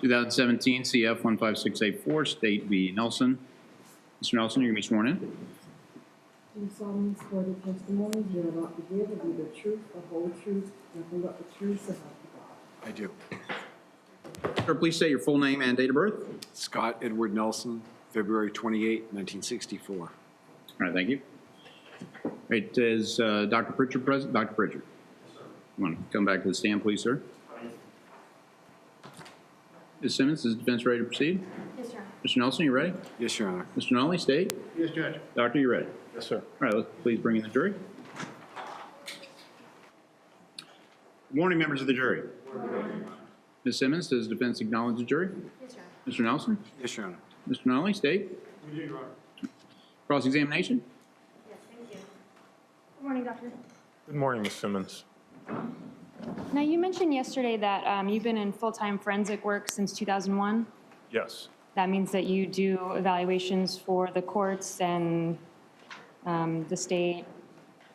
2017 CF 15684, State v. Nelson. Mr. Nelson, you're going to be sworn in. Do you solemnly swear the testimony you are about to give will be the truth, the whole truth, nothing but the truth, so help you God? I do. Sir, please state your full name and date of birth. Scott Edward Nelson, February 28, 1964. All right, thank you. All right, is Dr. Prichard present? Dr. Prichard. You want to come back to the stand, please, sir? Ms. Simmons, is the defense ready to proceed? Yes, sir. Mr. Nelson, you ready? Yes, Your Honor. Mr. Nolly, state. Yes, Judge. Doctor, you ready? Yes, sir. All right, let's please bring in the jury. Good morning, members of the jury. Good morning. Ms. Simmons, does the defense acknowledge the jury? Yes, sir. Mr. Nelson? Yes, Your Honor. Mr. Nolly, state. We do, Your Honor. Cross-examination? Yes, thank you. Good morning, Doctor. Good morning, Ms. Simmons. Now, you mentioned yesterday that you've been in full-time forensic work since 2001. Yes, That means that you do evaluations for the courts and the state,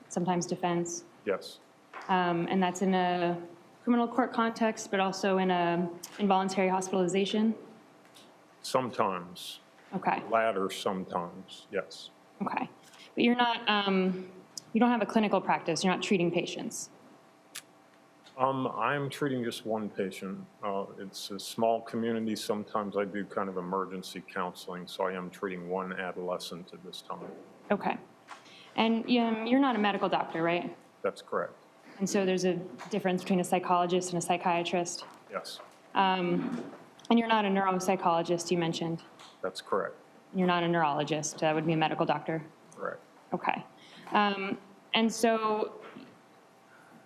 sometimes defense. yes, And that's in a criminal court context, but also in a involuntary hospitalization. sometimes, Okay, latter sometimes, yes. okay. But you're not, you don't have a clinical practice, you're not treating patients. I'm treating just one patient. It's a small community. Sometimes I do kind of emergency counseling, so I am treating one adolescent at this time. Okay. And you're not a medical doctor, right? That's correct, And so there's a difference between a psychologist and a psychiatrist. yes, And you're not a neuropsychologist, you mentioned. that's correct, You're not a neurologist. That would be a medical doctor. correct. Okay. And so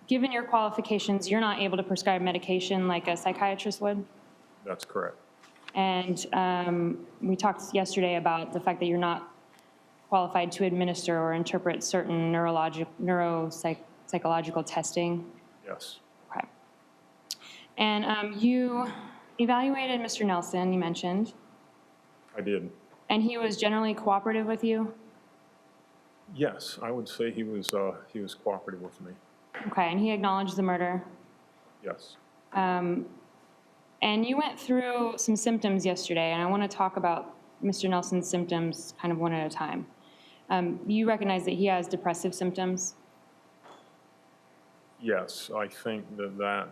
given your qualifications, you're not able to prescribe medication like a psychiatrist would? That's correct, And we talked yesterday about the fact that you're not qualified to administer or interpret certain neuropsychological testing. yes, Okay. And you evaluated Mr. Nelson, you mentioned, I did. and he was generally cooperative with you? Yes, I would say he was cooperative with me, Okay, and he acknowledged the murder. yes. And you went through some symptoms yesterday, and I want to talk about Mr. Nelson's symptoms kind of one at a time. You recognize that he has depressive symptoms? Yes, I think that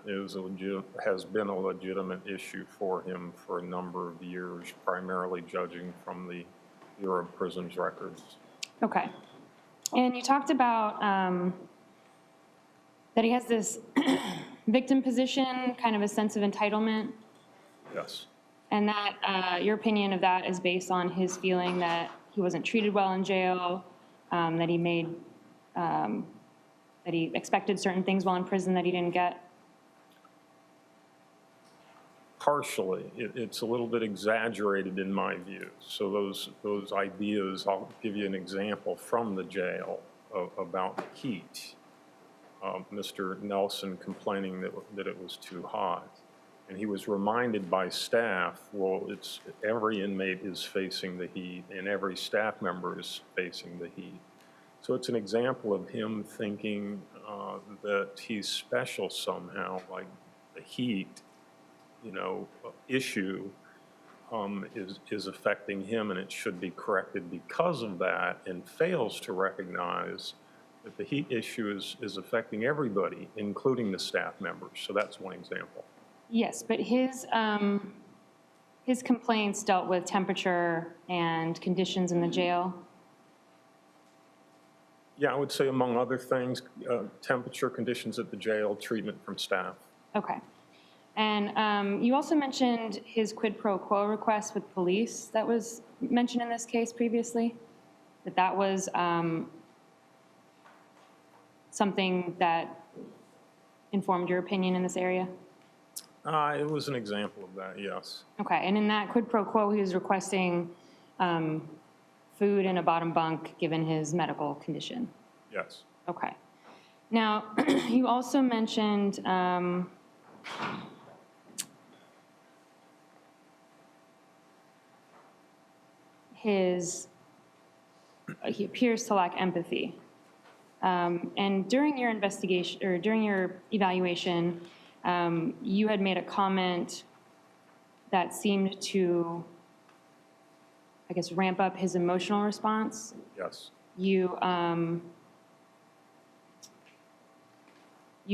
has been a legitimate issue for him for a number of years, primarily judging from the Bureau of Prisons records. Okay. And you talked about that he has this victim position, kind of a sense of entitlement, Yes, and that your opinion of that is based on his feeling that he wasn't treated well in jail, that he made, that he expected certain things while in prison that he didn't get. partially. It's a little bit exaggerated in my view. So those ideas, I'll give you an example from the jail about the heat. Mr. Nelson complaining that it was too hot. And he was reminded by staff, well, it's every inmate is facing the heat and every staff member is facing the heat. So it's an example of him thinking that he's special somehow, like the heat, issue is affecting him and it should be corrected because of that, and fails to recognize that the heat issue is affecting everybody, including the staff members. So that's one example. Yes, but his complaints dealt with temperature and conditions in the jail. Yeah, I would say among other things, temperature conditions at the jail, treatment from staff. Okay. And you also mentioned his quid pro quo request with police that was mentioned in this case previously, that was something that informed your opinion in this area? It was an example of that, yes. Okay, and in that quid pro quo, he was requesting food in a bottom bunk given his medical condition? Yes. Okay. Now, you also mentioned he appears to lack empathy. And during your investigation, or during your evaluation, you had made a comment that seemed to, I guess, ramp up his emotional response. Yes. You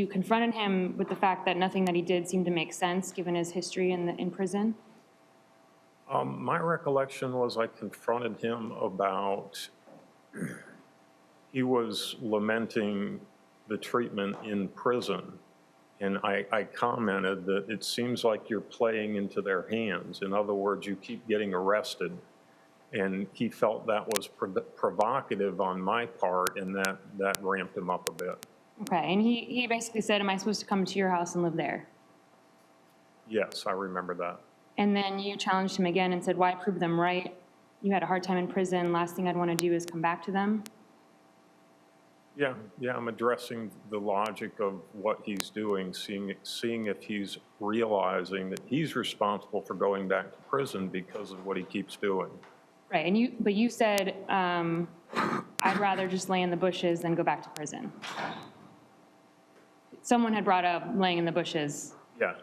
confronted him with the fact that nothing that he did seemed to make sense given his history in prison. My recollection was I confronted him about, he was lamenting the treatment in prison. And I commented that it seems like you're playing into their hands. In other words, you keep getting arrested. And he felt that was provocative on my part, and that ramped him up a bit. Okay, and he basically said, am I supposed to come to your house and live there? Yes, I remember that. And then you challenged him again and said, why prove them right? You had a hard time in prison. Last thing I'd want to do is come back to them. Yeah, I'm addressing the logic of what he's doing, seeing if he's realizing that he's responsible for going back to prison because of what he keeps doing. Right, but you said, I'd rather just lay in the bushes than go back to prison. Someone had brought up laying in the bushes. Yeah.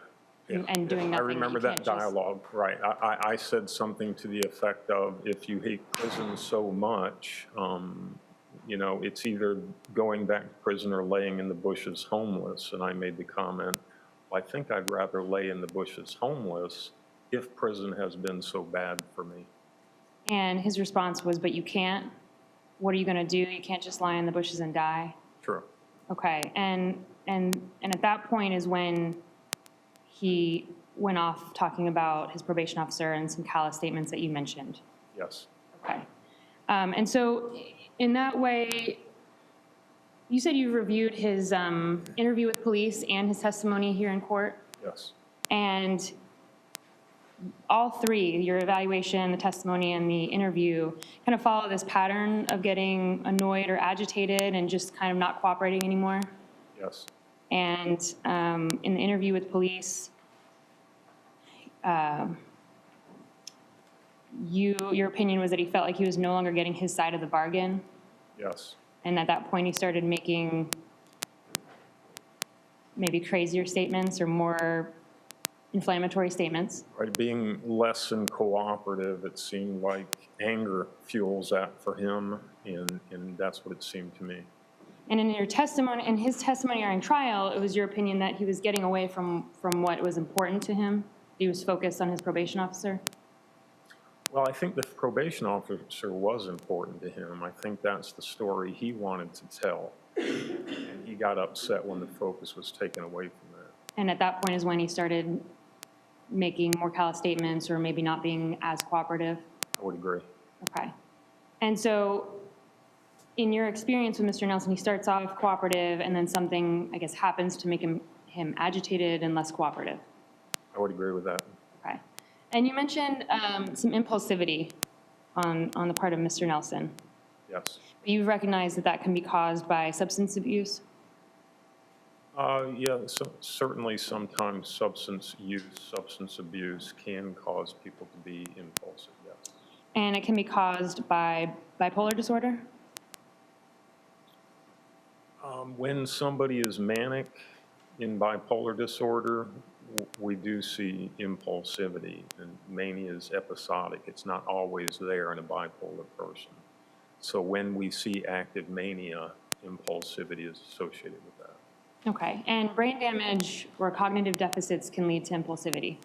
And doing nothing. I remember You that can't just- dialogue, right. I said something to the effect of, if you hate prison so much, you know, it's either going back to prison or laying in the bushes homeless. And I made the comment, well, I think I'd rather lay in the bushes homeless if prison has been so bad for me. And his response was, but you can't? What are you gonna do? You can't just lie in the bushes and die? True. Okay, and at that point is when he went off talking about his probation officer and some callous statements that you mentioned. Yes. Okay. And so in that way, you said you reviewed his interview with police and his testimony here in court? Yes. And all three, your evaluation, the testimony, and the interview, kind of follow this pattern of getting annoyed or agitated and just kind of not cooperating anymore? Yes. And in the interview with police, your opinion was that he felt like he was no longer getting his side of the bargain. Yes. And at that point, he started making maybe crazier statements or more inflammatory statements. Right, being less than cooperative, it seemed like anger fuels that for him, and that's what it seemed to me. And in your testimony, in his testimony during trial, it was your opinion that he was getting away from what was important to him. He was focused on his probation officer. Well, I think the probation officer was important to him. I think that's the story he wanted to tell. And he got upset when the focus was taken away from that. And at that point is when he started making more callous statements or maybe not being as cooperative. I would agree. Okay. And so in your experience with Mr. Nelson, he starts off cooperative and then something, I guess, happens to make him agitated and less cooperative. I would agree with that. Okay. And you mentioned some impulsivity on the part of Mr. Nelson. Yes. You recognize that that can be caused by substance abuse? Yeah, so certainly sometimes substance abuse can cause people to be impulsive, yes. And it can be caused by bipolar disorder? When somebody is manic in bipolar disorder, we do see impulsivity, and mania is episodic. It's not always there in a bipolar person. So when we see active mania, impulsivity is associated with that. Okay. And brain damage or cognitive deficits can lead to impulsivity?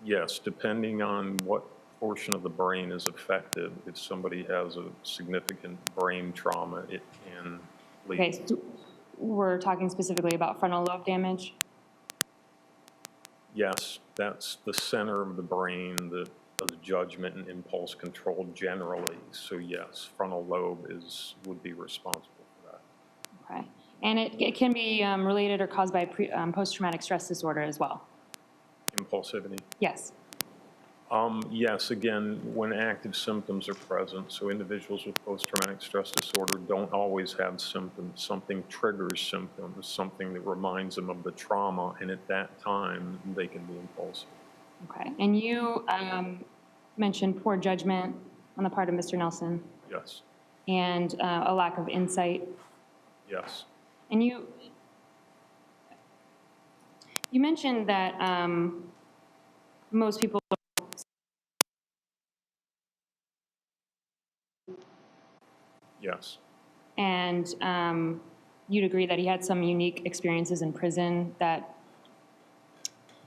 Yes, depending on what portion of the brain is affected. If somebody has a significant brain trauma, it can lead. Okay, so we're talking specifically about frontal lobe damage? Yes, that's the center of the brain that does judgment and impulse control generally. So yes, frontal lobe would be responsible for that. Okay. And it can be related or caused by post-traumatic stress disorder as well? Impulsivity? Yes. Yes, again, when active symptoms are present, so individuals with post-traumatic stress disorder don't always have symptoms. Something triggers symptoms, something that reminds them of the trauma, and at that time, they can be impulsive. Okay. And you mentioned poor judgment on the part of Mr. Nelson Yes, and a lack of insight. yes. And You mentioned that most people. Yes. And you'd agree that he had some unique experiences in prison that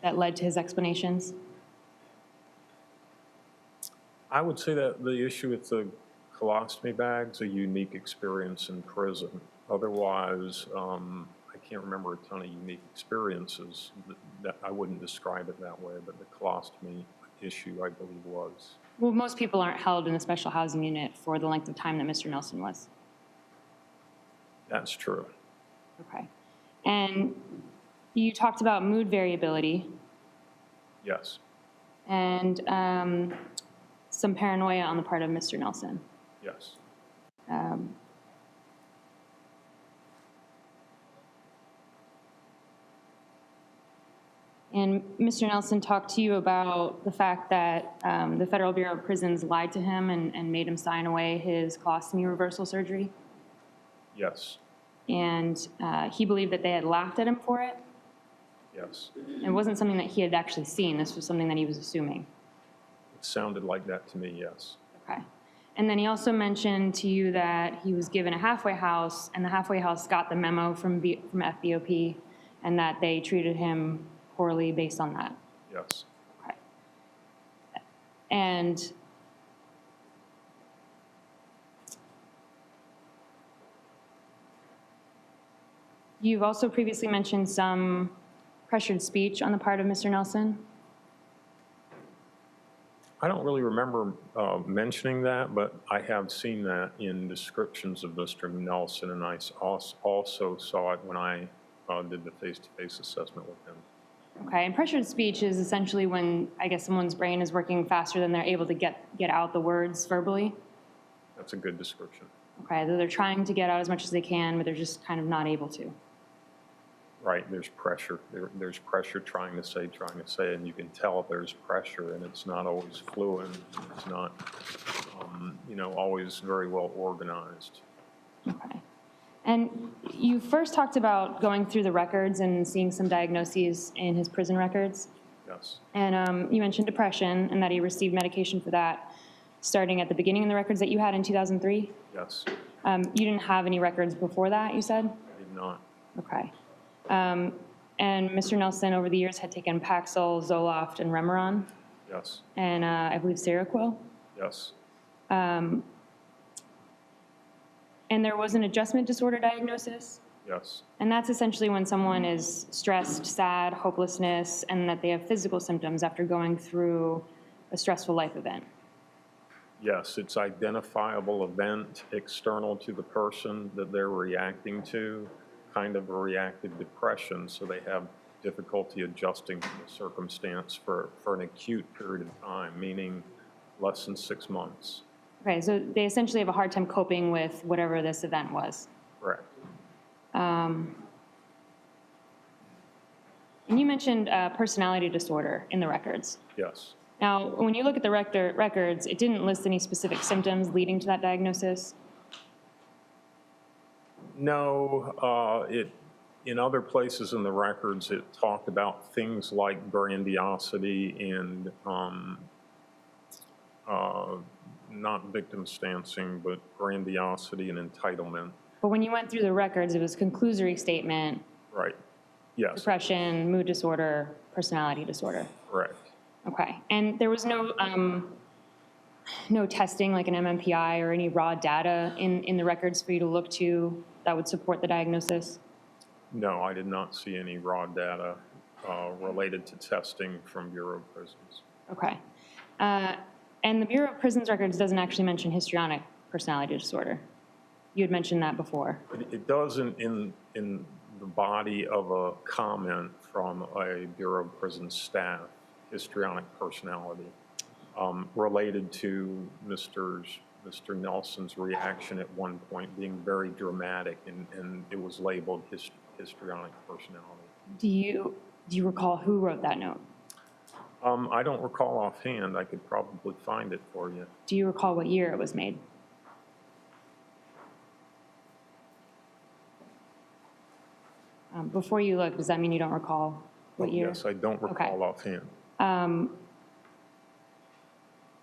led to his explanations? I would say that the issue with the colostomy bag's a unique experience in prison. Otherwise, I can't remember a ton of unique experiences. That I wouldn't describe it that way, but the colostomy issue, I believe, was. Well, most people aren't held in a special housing unit for the length of time that Mr. Nelson was. That's true. Okay. And you talked about mood variability Yes. and some paranoia on the part of Mr. Nelson. Yes. And Mr. Nelson talked to you about the fact that the Federal Bureau of Prisons lied to him and made him sign away his colostomy reversal surgery. Yes. And he believed that they had laughed at him for it. Yes. It wasn't something that he had actually seen. This was something that he was assuming. It sounded like that to me, yes. Okay. And then he also mentioned to you that he was given a halfway house, and the halfway house got the memo from FBOP, and that they treated him poorly based on that. Yes. Okay. And you've also previously mentioned some pressured speech on the part of Mr. Nelson. I don't really remember mentioning that, but I have seen that in descriptions of Mr. Nelson, and I also saw it when I did the face-to-face assessment with him. Okay, and pressured speech is essentially when, I guess, someone's brain is working faster than they're able to get out the words verbally. That's a good description. Okay, they're trying to get out as much as they can, but they're just kind of not able to. Right, there's pressure. There's pressure trying to say, and you can tell there's pressure, and it's not always fluent. It's not, always very well organized. Okay. And you first talked about going through the records and seeing some diagnoses in his prison records. Yes. And you mentioned depression and that he received medication for that starting at the beginning of the records that you had in 2003. Yes. You didn't have any records before that, you said? I did not. Okay. And Mr. Nelson, over the years, had taken Paxil, Zoloft, and Remeron, Yes. and I believe Seroquel. Yes. And there was an adjustment disorder diagnosis. Yes. And that's essentially when someone is stressed, sad, hopelessness, and that they have physical symptoms after going through a stressful life event. Yes, it's identifiable event external to the person that they're reacting to, kind of a reactive depression, so they have difficulty adjusting to the circumstance for an acute period of time, meaning less than 6 months. Okay, so they essentially have a hard time coping with whatever this event was. Correct. And you mentioned personality disorder in the records. Yes. Now, when you look at the records, it didn't list any specific symptoms leading to that diagnosis. No, in other places in the records, it talked about things like grandiosity and not victim stancing, but grandiosity and entitlement. But when you went through the records, it was conclusory statement, Right. Yes. depression, mood disorder, personality disorder. Correct. Okay, and there was no testing like an MMPI or any raw data in the records for you to look to that would support the diagnosis? No, I did not see any raw data related to testing from Bureau of Prisons. Okay. And the Bureau of Prisons records doesn't actually mention histrionic personality disorder. You had mentioned that before. It does in the body of a comment from a Bureau of Prisons staff, histrionic personality, related to Mr. Nelson's reaction at one point being very dramatic, and it was labeled histrionic personality. Do you recall who wrote that note? I don't recall offhand. I could probably find it for you. Do you recall what year it was made? Before you look, does that mean you don't recall What year? Yes, I don't recall offhand.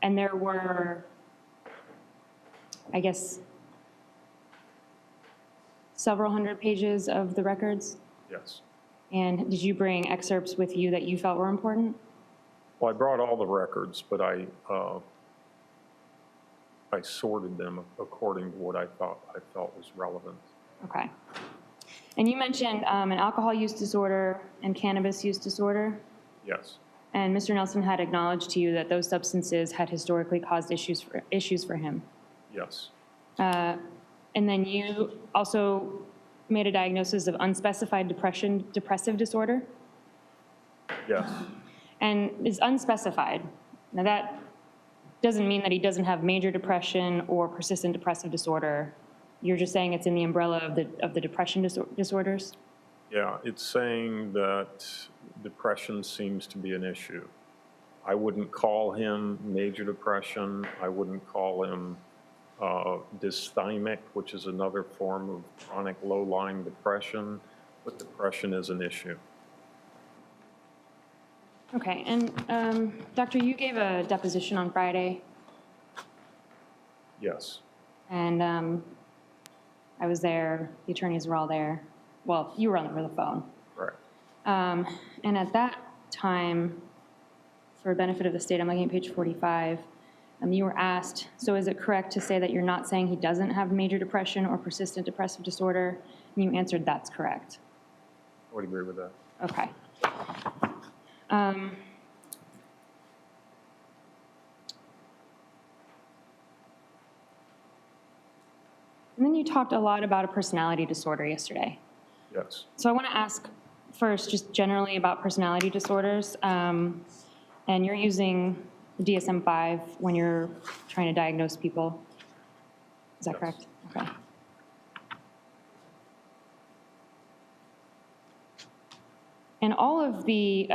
And there were, I guess, several hundred pages of the records? Yes. And did you bring excerpts with you that you felt were important? Well, I brought all the records, but I sorted them according to what I felt was relevant. Okay. And you mentioned an alcohol use disorder and cannabis use disorder. Yes. And Mr. Nelson had acknowledged to you that those substances had historically caused issues for him. Yes. And then you also made a diagnosis of unspecified depressive disorder. Yes. And it's unspecified. Now that doesn't mean that he doesn't have major depression or persistent depressive disorder. You're just saying it's in the umbrella of the depression disorders? Yeah, it's saying that depression seems to be an issue. I wouldn't call him major depression. I wouldn't call him dysthymic, which is another form of chronic low-lying depression, but depression is an issue. Okay, and Doctor, you gave a deposition on Friday, Yes. and I was there, the attorneys were all there. Well, you were on the phone. Correct. And at that time, for benefit of the state, I'm looking at page 45, you were asked, so is it correct to say that you're not saying he doesn't have major depression or persistent depressive disorder? And you answered that's correct. I would agree with that. Okay. And then you talked a lot about a personality disorder yesterday. Yes. So I want to ask first, just generally about personality disorders. And you're using the DSM-5 when you're trying to diagnose people. Is that Yes. correct? Okay. And all of the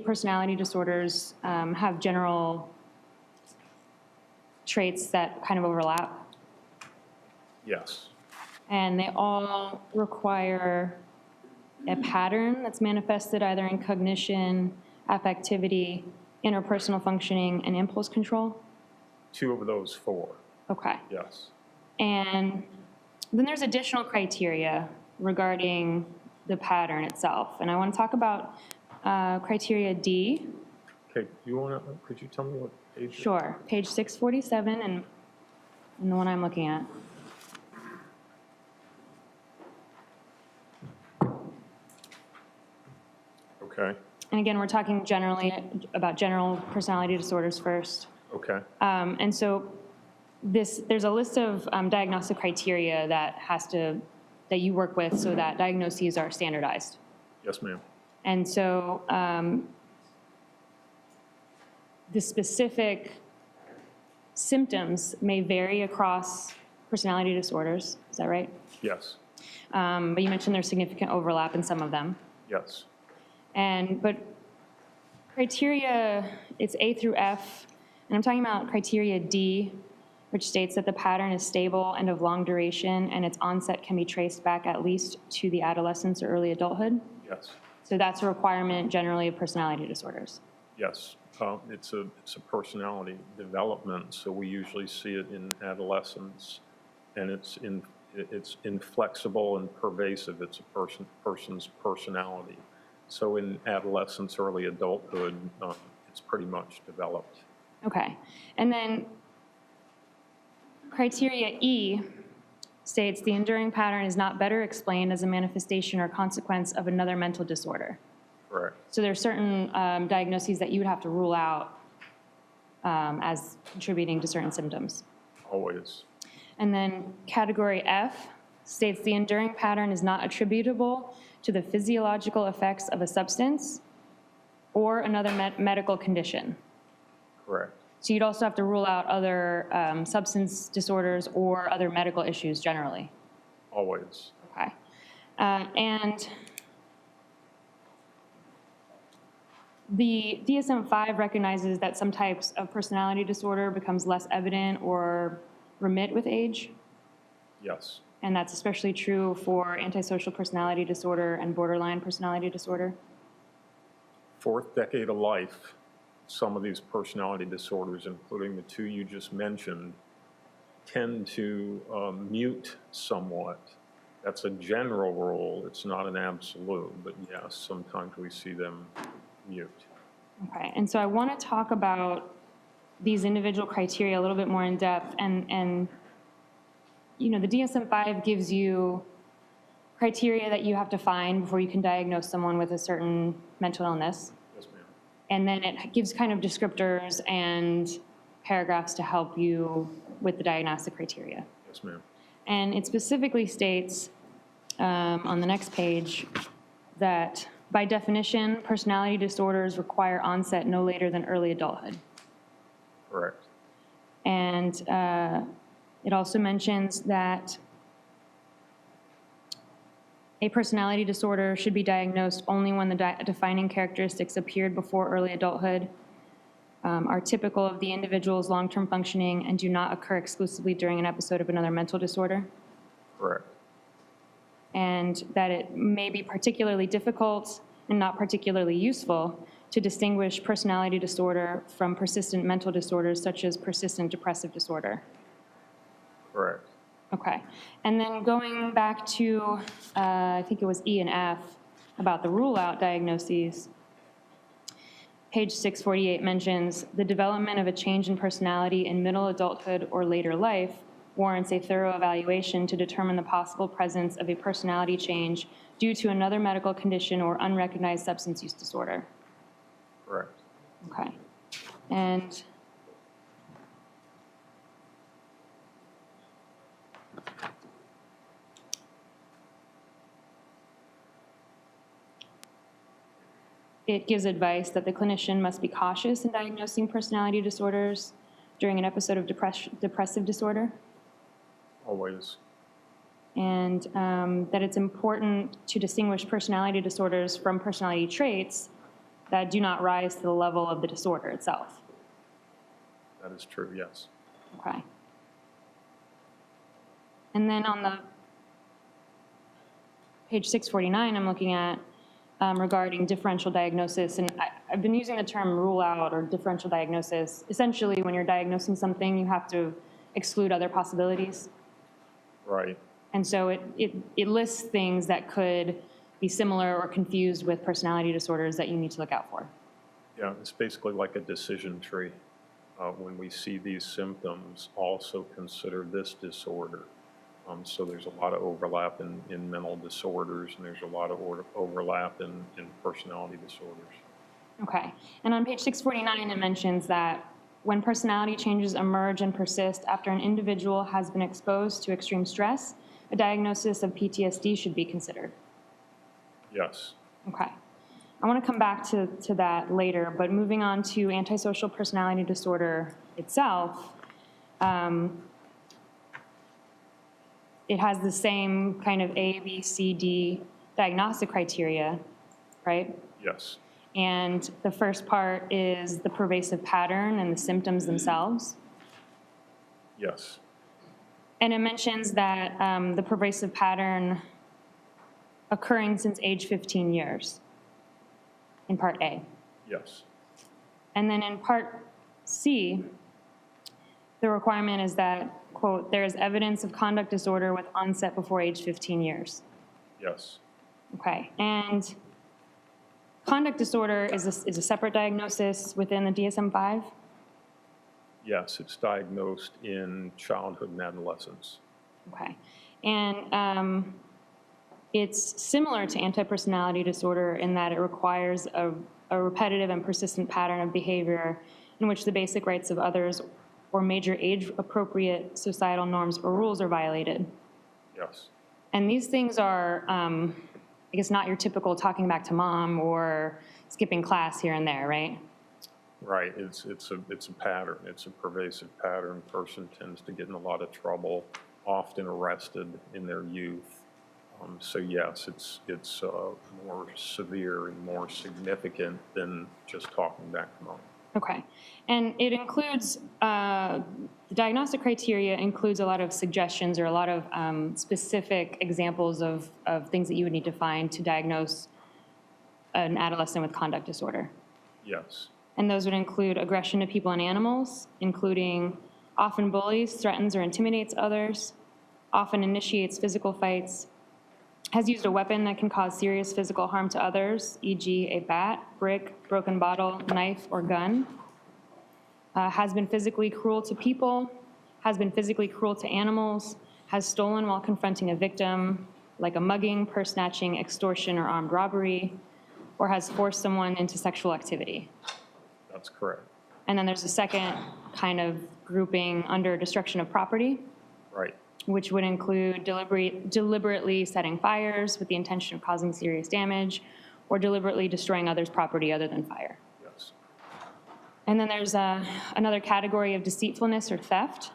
personality disorders have general traits that kind of overlap, Yes. and they all require a pattern that's manifested either in cognition, affectivity, interpersonal functioning, and impulse control. 2 of those 4. Okay. Yes. And then there's additional criteria regarding the pattern itself. And I want to talk about criteria D. Okay, could you tell me what page? Sure, page 647 and the one I'm looking at. Okay. And again, we're talking generally about general personality disorders first. Okay. And so there's a list of diagnostic criteria that you work with so that diagnoses are standardized. Yes, ma'am. And so the specific symptoms may vary across personality disorders. Is that right? Yes. But you mentioned there's significant overlap in some of them. Yes. But criteria, it's A through F, and I'm talking about criteria D, which states that the pattern is stable and of long duration, and its onset can be traced back at least to the adolescence or early adulthood. Yes. So that's a requirement generally of personality disorders. Yes. It's a personality development, so we usually see it in adolescence, and it's inflexible and pervasive. It's a person's personality. So in adolescence, early adulthood, it's pretty much developed. Okay. And then criteria E states the enduring pattern is not better explained as a manifestation or consequence of another mental disorder. Correct. So there are certain diagnoses that you would have to rule out as contributing to certain symptoms. Always. And then category F states the enduring pattern is not attributable to the physiological effects of a substance or another medical condition. Correct. So you'd also have to rule out other substance disorders or other medical issues generally. Always. Okay. And The DSM-5 recognizes that some types of personality disorder becomes less evident or remit with age, Yes. and that's especially true for antisocial personality disorder and borderline personality disorder. Fourth decade of life, some of these personality disorders, including the two you just mentioned, tend to mute somewhat. That's a general rule. It's not an absolute, but yes, sometimes we see them mute. Okay, and so I want to talk about these individual criteria a little bit more in depth, and you know, the DSM-5 gives you criteria that you have to find before you can diagnose someone with a certain mental illness. Yes, ma'am. And then it gives kind of descriptors and paragraphs to help you with the diagnostic criteria. Yes, ma'am. And it specifically states on the next page that by definition, personality disorders require onset no later than early adulthood. Correct. And it also mentions that a personality disorder should be diagnosed only when the defining characteristics appeared before early adulthood, are typical of the individual's long-term functioning, and do not occur exclusively during an episode of another mental disorder. Correct. And that it may be particularly difficult and not particularly useful to distinguish personality disorder from persistent mental disorders such as persistent depressive disorder. Correct. Okay. And then going back to, I think it was E and F, about the rule-out diagnoses, page 648 mentions, the development of a change in personality in middle adulthood or later life warrants a thorough evaluation to determine the possible presence of a personality change due to another medical condition or unrecognized substance use disorder. Correct. Okay. And it gives advice that the clinician must be cautious in diagnosing personality disorders during an episode of depressive disorder, Always. and that it's important to distinguish personality disorders from personality traits that do not rise to the level of the disorder itself. That is true, yes. Okay. And then on the page 649, I'm looking at regarding differential diagnosis, and I've been using the term rule out or differential diagnosis. Essentially, when you're diagnosing something, you have to exclude other possibilities. Right. And so it lists things that could be similar or confused with personality disorders that you need to look out for. Yeah, it's basically like a decision tree. When we see these symptoms, also consider this disorder. So there's a lot of overlap in mental disorders, and there's a lot of overlap in personality disorders. Okay. And on page 649, it mentions that when personality changes emerge and persist after an individual has been exposed to extreme stress, a diagnosis of PTSD should be considered. Yes. Okay. I want to come back to that later, but moving on to antisocial personality disorder itself, it has the same kind of A, B, C, D diagnostic criteria, right? Yes. And the first part is the pervasive pattern and the symptoms themselves. Yes. And it mentions that the pervasive pattern occurring since age 15 years in part A. Yes. And then in part C, the requirement is that, quote, there is evidence of conduct disorder with onset before age 15 years. Yes. Okay. And conduct disorder is a separate diagnosis within the DSM-5? Yes, it's diagnosed in childhood and adolescence. Okay. And it's similar to anti-personality disorder in that it requires a repetitive and persistent pattern of behavior in which the basic rights of others or major age-appropriate societal norms or rules are violated. Yes. And these things are, I guess, not your typical talking back to mom or skipping class here and there, right? Right. It's a pattern. It's a pervasive pattern. Person tends to get in a lot of trouble, often arrested in their youth. So yes, it's more severe and more significant than just talking back to mom. Okay. And it includes, the diagnostic criteria includes a lot of suggestions or a lot of specific examples of things that you would need to find to diagnose an adolescent with conduct disorder. Yes, And those would include aggression to people and animals, including often bullies, threatens, or intimidates others, often initiates physical fights, has used a weapon that can cause serious physical harm to others, e.g. a bat, brick, broken bottle, knife, or gun, has been physically cruel to people, has been physically cruel to animals, has stolen while confronting a victim, like a mugging, purse snatching, extortion, or armed robbery, or has forced someone into sexual activity. that's correct. And then there's a second kind of grouping under destruction of property, Right, which would include deliberately setting fires with the intention of causing serious damage, or deliberately destroying others' property other than fire. yes, And then there's another category of deceitfulness or theft,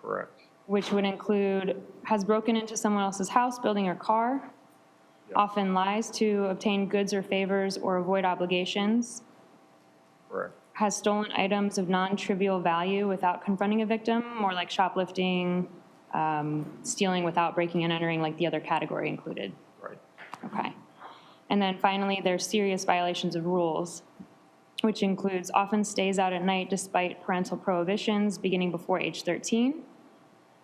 correct. which would include has broken into someone else's house, building, or car, Yep. often lies to obtain goods or favors or avoid obligations, Correct, has stolen items of non-trivial value without confronting a victim, more like shoplifting, stealing without breaking and entering, like the other category included. right, Okay. And then finally, there's serious violations of rules, which includes often stays out at night despite parental prohibitions beginning before age 13,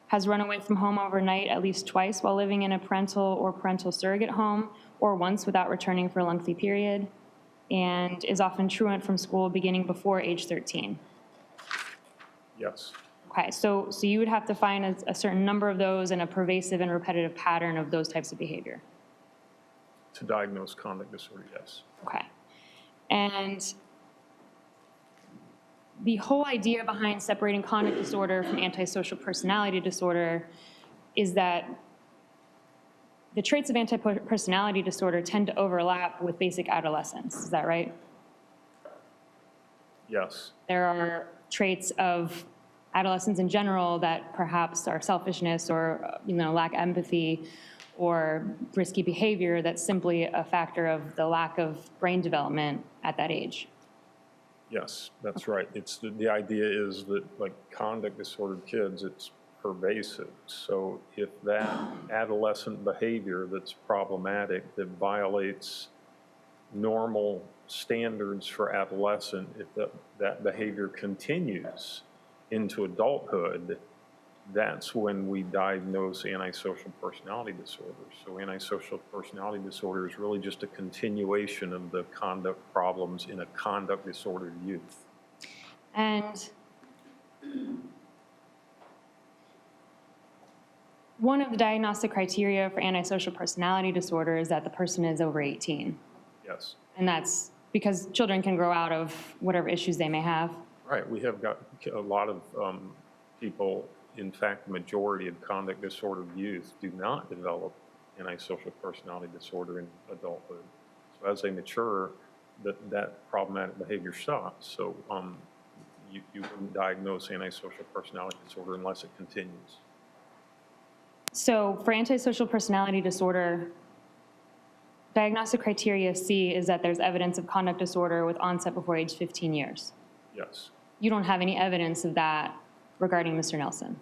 has run away from home overnight at least twice while living in a parental or parental surrogate home, or once without returning for a lengthy period, and is often truant from school beginning before age 13. yes, Okay, so you would have to find a certain number of those and a pervasive and repetitive pattern of those types of behavior. to diagnose conduct disorder, yes. Okay. And the whole idea behind separating conduct disorder from antisocial personality disorder is that the traits of anti-personality disorder tend to overlap with basic adolescence. Is that right? Yes, There are traits of adolescents in general that perhaps are selfishness or, lack empathy or risky behavior that's simply a factor of the lack of brain development at that age. yes, that's right. It's, the idea is that like conduct disordered kids, it's pervasive. So if that adolescent behavior that's problematic, that violates normal standards for adolescent, if that behavior continues into adulthood, that's when we diagnose antisocial personality disorder. So antisocial personality disorder is really just a continuation of the conduct problems in a conduct disordered youth. And one of the diagnostic criteria for antisocial personality disorder is that the person is over 18. Yes. And that's because children can grow out of whatever issues they may have. Right, we have got a lot of people, in fact, the majority of conduct disordered youth do not develop antisocial personality disorder in adulthood. So as they mature, that problematic behavior stops. So you wouldn't diagnose antisocial personality disorder unless it continues. So for antisocial personality disorder, diagnostic criteria C is that there's evidence of conduct disorder with onset before age 15 years. Yes. You don't have any evidence of that regarding Mr. Nelson.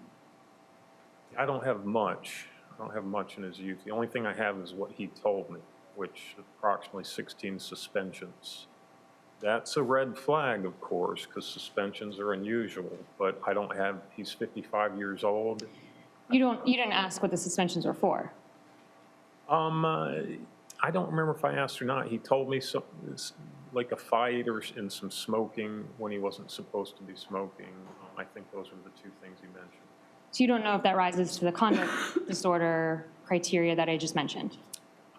I don't have much. I don't have much in his youth. The only thing I have is what he told me, which approximately 16 suspensions. That's a red flag, of course, because suspensions are unusual, but I don't have, he's 55 years old. You didn't ask what the suspensions were for. I don't remember if I asked or not. He told me something, like a fight and some smoking when he wasn't supposed to be smoking. I think those were the two things he mentioned. So you don't know if that rises to the conduct disorder criteria that I just mentioned?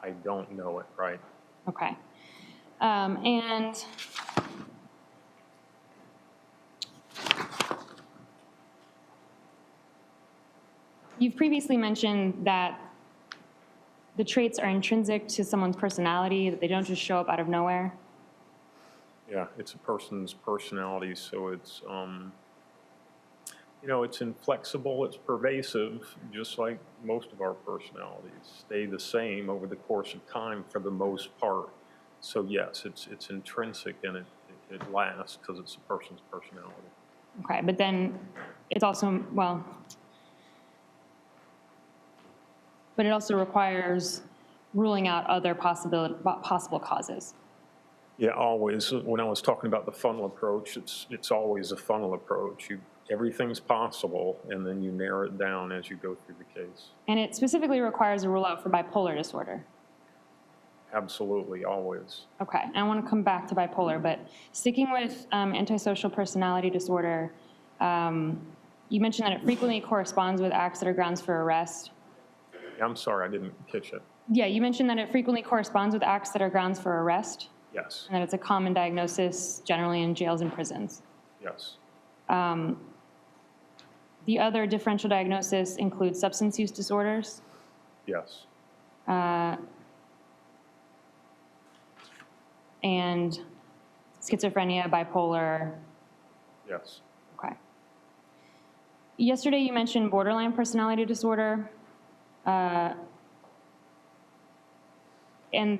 I don't know it, right? Okay. And you've previously mentioned that the traits are intrinsic to someone's personality, that they don't just show up out of nowhere. Yeah, it's a person's personality, so it's, You know, it's inflexible, it's pervasive, just like most of our personalities stay the same over the course of time for the most part. So yes, it's intrinsic and it lasts because it's a person's personality. Okay, but then it's also, well, but it also requires ruling out other possible causes. Yeah, always. When I was talking about the funnel approach, it's always a funnel approach. Everything's possible, and then you narrow it down as you go through the case. And it specifically requires a rule out for bipolar disorder. Absolutely, always. Okay, I want to come back to bipolar, but sticking with antisocial personality disorder, you mentioned that it frequently corresponds with acts that are grounds for arrest. I'm sorry, I didn't catch it. Yeah, you mentioned that it frequently corresponds with acts that are grounds for arrest, Yes, and that it's a common diagnosis generally in jails and prisons. yes, The other differential diagnosis includes substance use disorders, yes, and schizophrenia, bipolar. yes, Okay. Yesterday you mentioned borderline personality disorder. And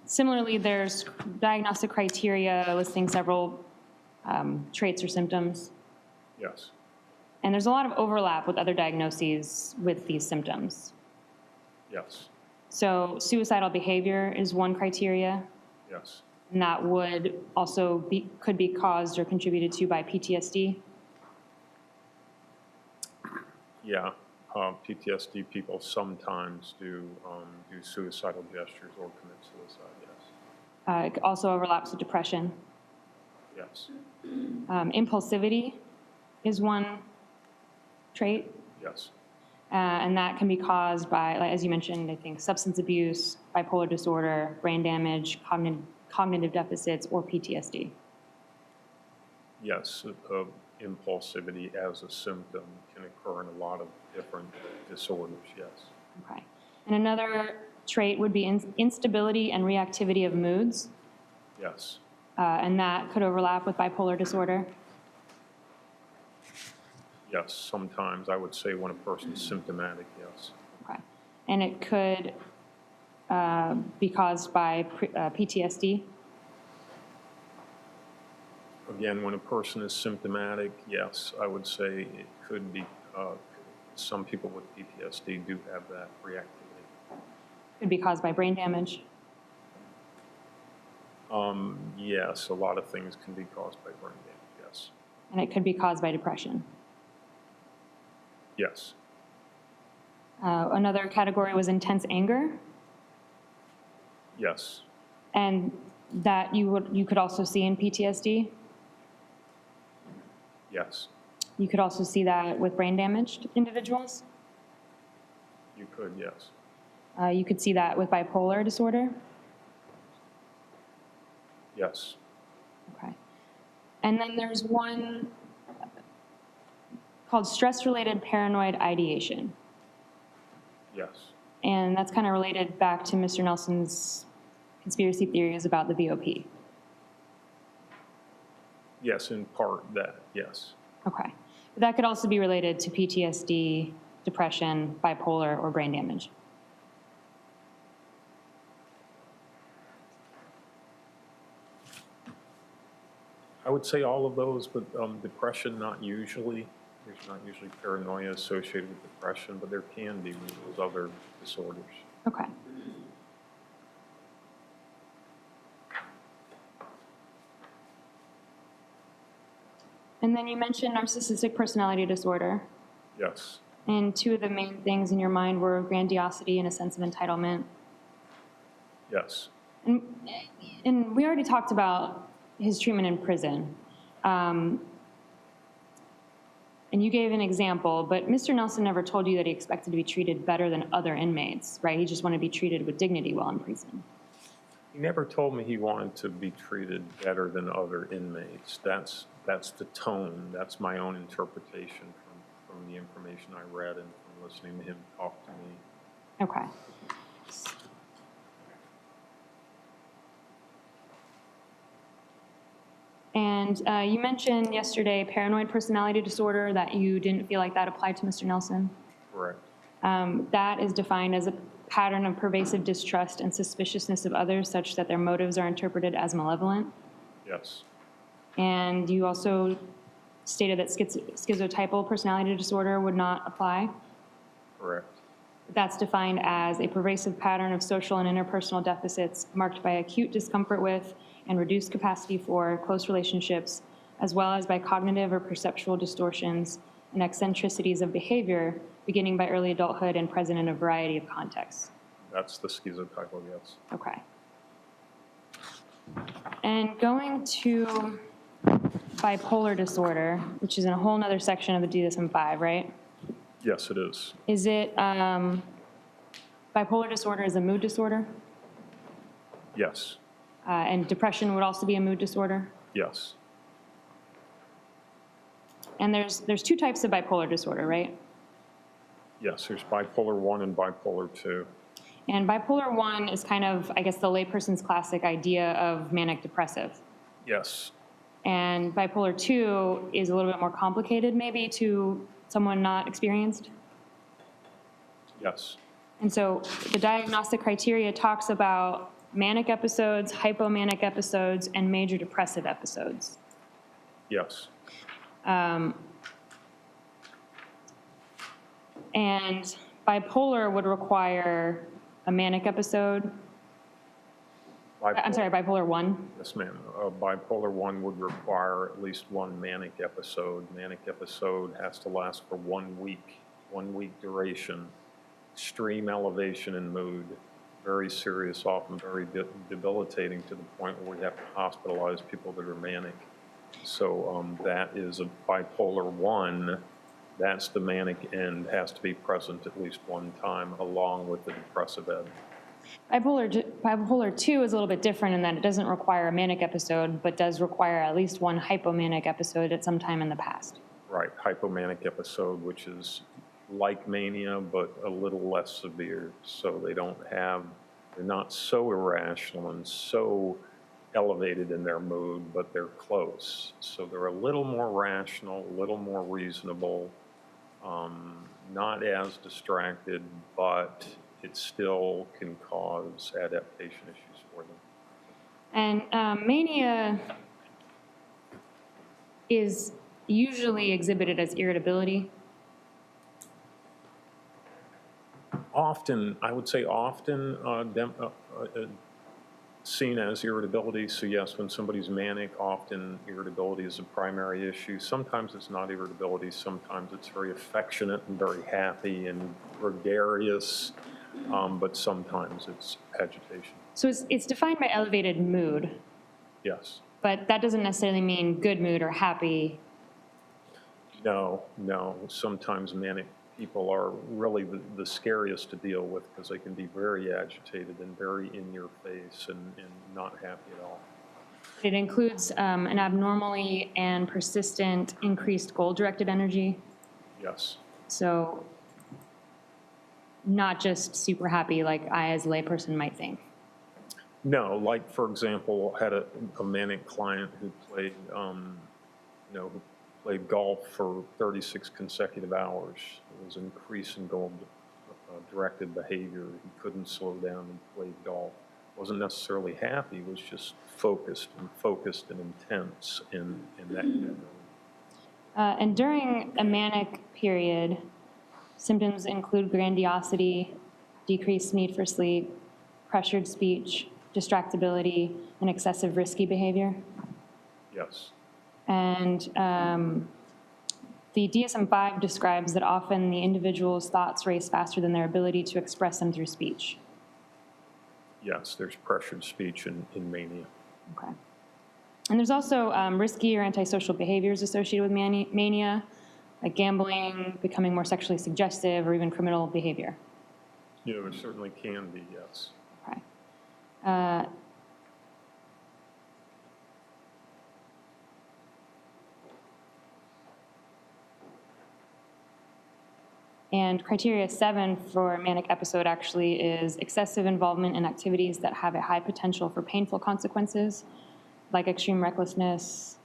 similarly, there's diagnostic criteria listing several traits or symptoms. yes, And there's a lot of overlap with other diagnoses with these symptoms. yes, So suicidal behavior is one criteria, yes, and that would also could be caused or contributed to by PTSD. yeah. PTSD people sometimes do suicidal gestures or commit suicide, yes, It also overlaps with depression. yes, Impulsivity is one trait, yes, and that can be caused by, like, as you mentioned, I think substance abuse, bipolar disorder, brain damage, cognitive deficits, or PTSD. yes. Impulsivity as a symptom can occur in a lot of different disorders, yes, Okay. And another trait would be instability and reactivity of moods, yes, and that could overlap with bipolar disorder. yes. Sometimes I would say when a person's symptomatic, yes, Okay. And it could be caused by PTSD. again, when a person is symptomatic, yes, I would say it could be, some people with PTSD do have that reactivity. Could be caused by brain damage. Yes, a lot of things can be caused by brain damage, yes. And it could be caused by depression. Yes, Another category was intense anger, yes, and that you could also see in PTSD. yes, You could also see that with brain damaged individuals. you could, yes, You could see that with bipolar disorder. yes, Okay. And then there's one called stress-related paranoid ideation. yes, And that's kind of related back to Mr. Nelson's conspiracy theories about the BOP. yes, in part that, yes, Okay. But that could also be related to PTSD, depression, bipolar, or brain damage. I would say all of those, but depression, not usually. There's not usually paranoia associated with depression, but there can be with those other disorders. Okay. And then you mentioned narcissistic personality disorder. Yes, And two of the main things in your mind were grandiosity and a sense of entitlement. yes, And we already talked about his treatment in prison. And you gave an example, but Mr. Nelson never told you that he expected to be treated better than other inmates, right? He just wanted to be treated with dignity while in prison. he never told me he wanted to be treated better than other inmates. That's the tone. That's my own interpretation from the information I read and from listening to him talk to me. Okay. And you mentioned yesterday paranoid personality disorder, that you didn't feel like that applied to Mr. Nelson. Correct. That is defined as a pattern of pervasive distrust and suspiciousness of others such that their motives are interpreted as malevolent. Yes. And you also stated that schizotypal personality disorder would not apply. Correct. That's defined as a pervasive pattern of social and interpersonal deficits marked by acute discomfort with and reduced capacity for close relationships, as well as by cognitive or perceptual distortions and eccentricities of behavior beginning by early adulthood and present in a variety of contexts. That's the schizotypal, yes. Okay. And going to bipolar disorder, which is in a whole nother section of the DSM-5, right? Yes, it is. Is it, bipolar disorder is a mood disorder? Yes. And depression would also be a mood disorder? Yes. And there's two types of bipolar disorder, right? Yes, there's bipolar 1 and bipolar 2. And bipolar 1 is kind of, I guess, the layperson's classic idea of manic depressive. Yes. And bipolar 2 is a little bit more complicated, maybe, to someone not experienced. Yes. And so the diagnostic criteria talks about manic episodes, hypomanic episodes, and major depressive episodes. Yes. And bipolar would require a manic episode. I'm sorry, bipolar 1. Yes, ma'am. Bipolar 1 would require at least one manic episode. Manic episode has to last for 1 week duration. Extreme elevation in mood, very serious, often very debilitating to the point where we have to hospitalize people that are manic. So that is a bipolar 1. That's the manic end, has to be present at least one time along with the depressive ed. Bipolar 2 is a little bit different in that it doesn't require a manic episode, but does require at least one hypomanic episode at some time in the past. Right, hypomanic episode, which is like mania, but a little less severe. So they're not so irrational and so elevated in their mood, but they're close. So they're a little more rational, a little more reasonable, not as distracted, but it still can cause adaptation issues for them. And mania is usually exhibited as irritability. Often, I would say often seen as irritability. So yes, when somebody's manic, often irritability is a primary issue. Sometimes it's not irritability. Sometimes it's very affectionate and very happy and gregarious, but sometimes it's agitation. So it's defined by elevated mood, Yes. but that doesn't necessarily mean good mood or happy. No. Sometimes manic people are really the scariest to deal with because they can be very agitated and very in your face and not happy at all. It includes an abnormally and persistent increased goal-directed energy. Yes. So not just super happy like I as a layperson might think. No, like for example, had a manic client who played, who played golf for 36 consecutive hours. It was an increase in goal-directed behavior. He couldn't slow down and played golf. Wasn't necessarily happy, he was just focused and intense in that category. And during a manic period, symptoms include grandiosity, decreased need for sleep, pressured speech, distractibility, and excessive risky behavior. Yes. And the DSM-5 describes that often the individual's thoughts race faster than their ability to express them through speech. Yes, there's pressured speech in mania. Okay. And there's also risky or antisocial behaviors associated with mania, like gambling, becoming more sexually suggestive, or even criminal behavior. There certainly can be, yes. Okay. And criteria 7 for manic episode actually is excessive involvement in activities that have a high potential for painful consequences, like extreme recklessness,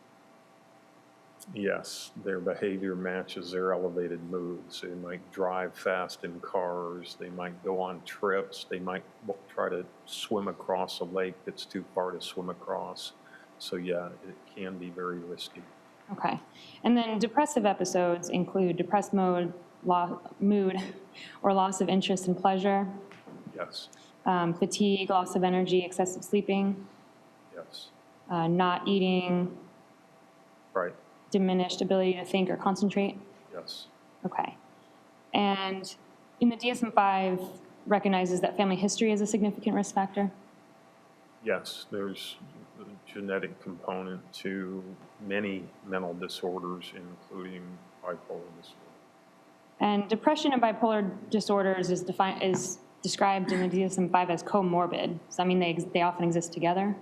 Yes, their behavior matches their elevated moods. They might drive fast in cars, they might go on trips, they might try to swim across a lake that's too far to swim across. So yeah, it can be very risky. Okay. And then depressive episodes include depressed mood or loss of interest and pleasure, Yes, fatigue, loss of energy, excessive sleeping, yes, not eating, right, diminished ability to think or concentrate. yes, Okay. And in the DSM-5 recognizes that family history is a significant risk factor. yes. There's a genetic component to many mental disorders, including bipolar disorder. And depression and bipolar disorders is described in the DSM-5 as comorbid. So I mean, they often exist together.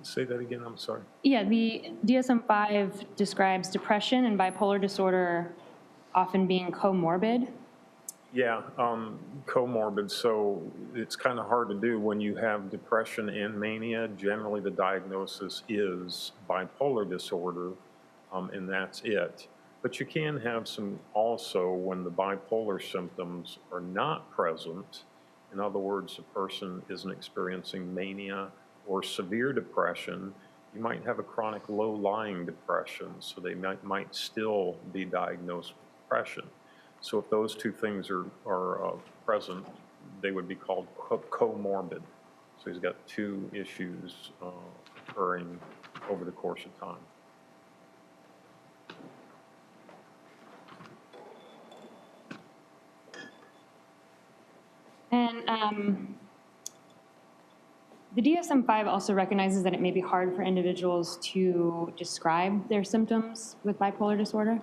Say that again, I'm sorry. Yeah, the DSM-5 describes depression and bipolar disorder often being comorbid. Yeah, comorbid, so it's kind of hard to do when you have depression and mania. Generally, the diagnosis is bipolar disorder, and that's it. But you can have some also when the bipolar symptoms are not present. In other words, a person isn't experiencing mania or severe depression. You might have a chronic low-lying depression, so they might still be diagnosed with depression. So if those two things are present, they would be called comorbid. So he's got two issues occurring over the course of time. And the DSM-5 also recognizes that it may be hard for individuals to describe their symptoms with bipolar disorder.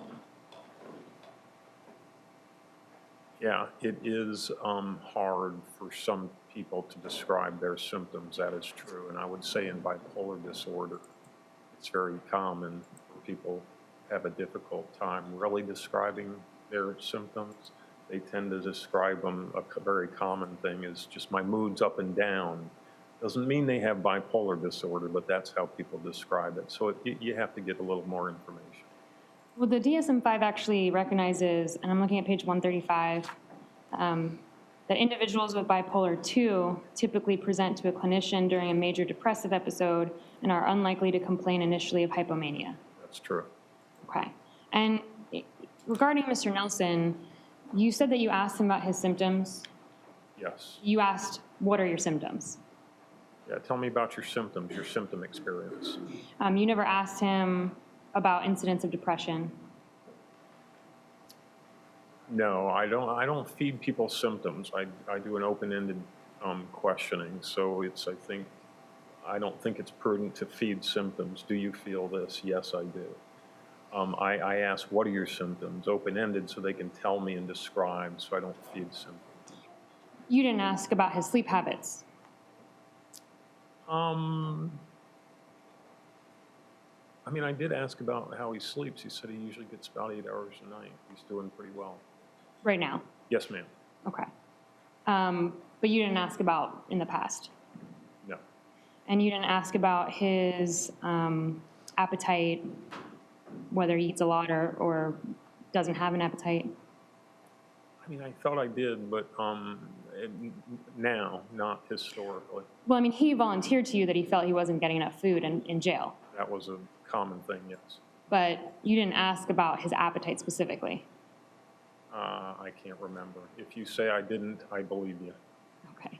Yeah, it is hard for some people to describe their symptoms. That is true. And I would say in bipolar disorder, it's very common for people to have a difficult time really describing their symptoms. They tend to describe them, a very common thing is just my mood's up and down. Doesn't mean they have bipolar disorder, but that's how people describe it. So you have to get a little more information. Well, the DSM-5 actually recognizes, and I'm looking at page 135, that individuals with bipolar 2 typically present to a clinician during a major depressive episode and are unlikely to complain initially of hypomania. That's true. Okay. And regarding Mr. Nelson, you said that you asked him about his symptoms. Yes. You asked, what are your symptoms? Yeah, tell me about your symptoms, your symptom experience. You never asked him about incidents of depression. No, I don't feed people symptoms. I do an open-ended questioning. So I don't think it's prudent to feed symptoms. Do you feel this? Yes, I do. I ask, what are your symptoms? Open-ended so they can tell me and describe, so I don't feed symptoms. You didn't ask about his sleep habits. I mean, I did ask about how he sleeps. He said he usually gets about 8 hours a night. He's doing pretty well. Right now? Yes, ma'am. Okay. But you didn't ask about in the past? No. And you didn't ask about his appetite, whether he eats a lot or doesn't have an appetite? I mean, I thought I did, but now, not historically. Well, I mean, he volunteered to you that he felt he wasn't getting enough food in jail. That was a common thing, yes. But you didn't ask about his appetite specifically. I can't remember. If you say I didn't, I believe you. Okay.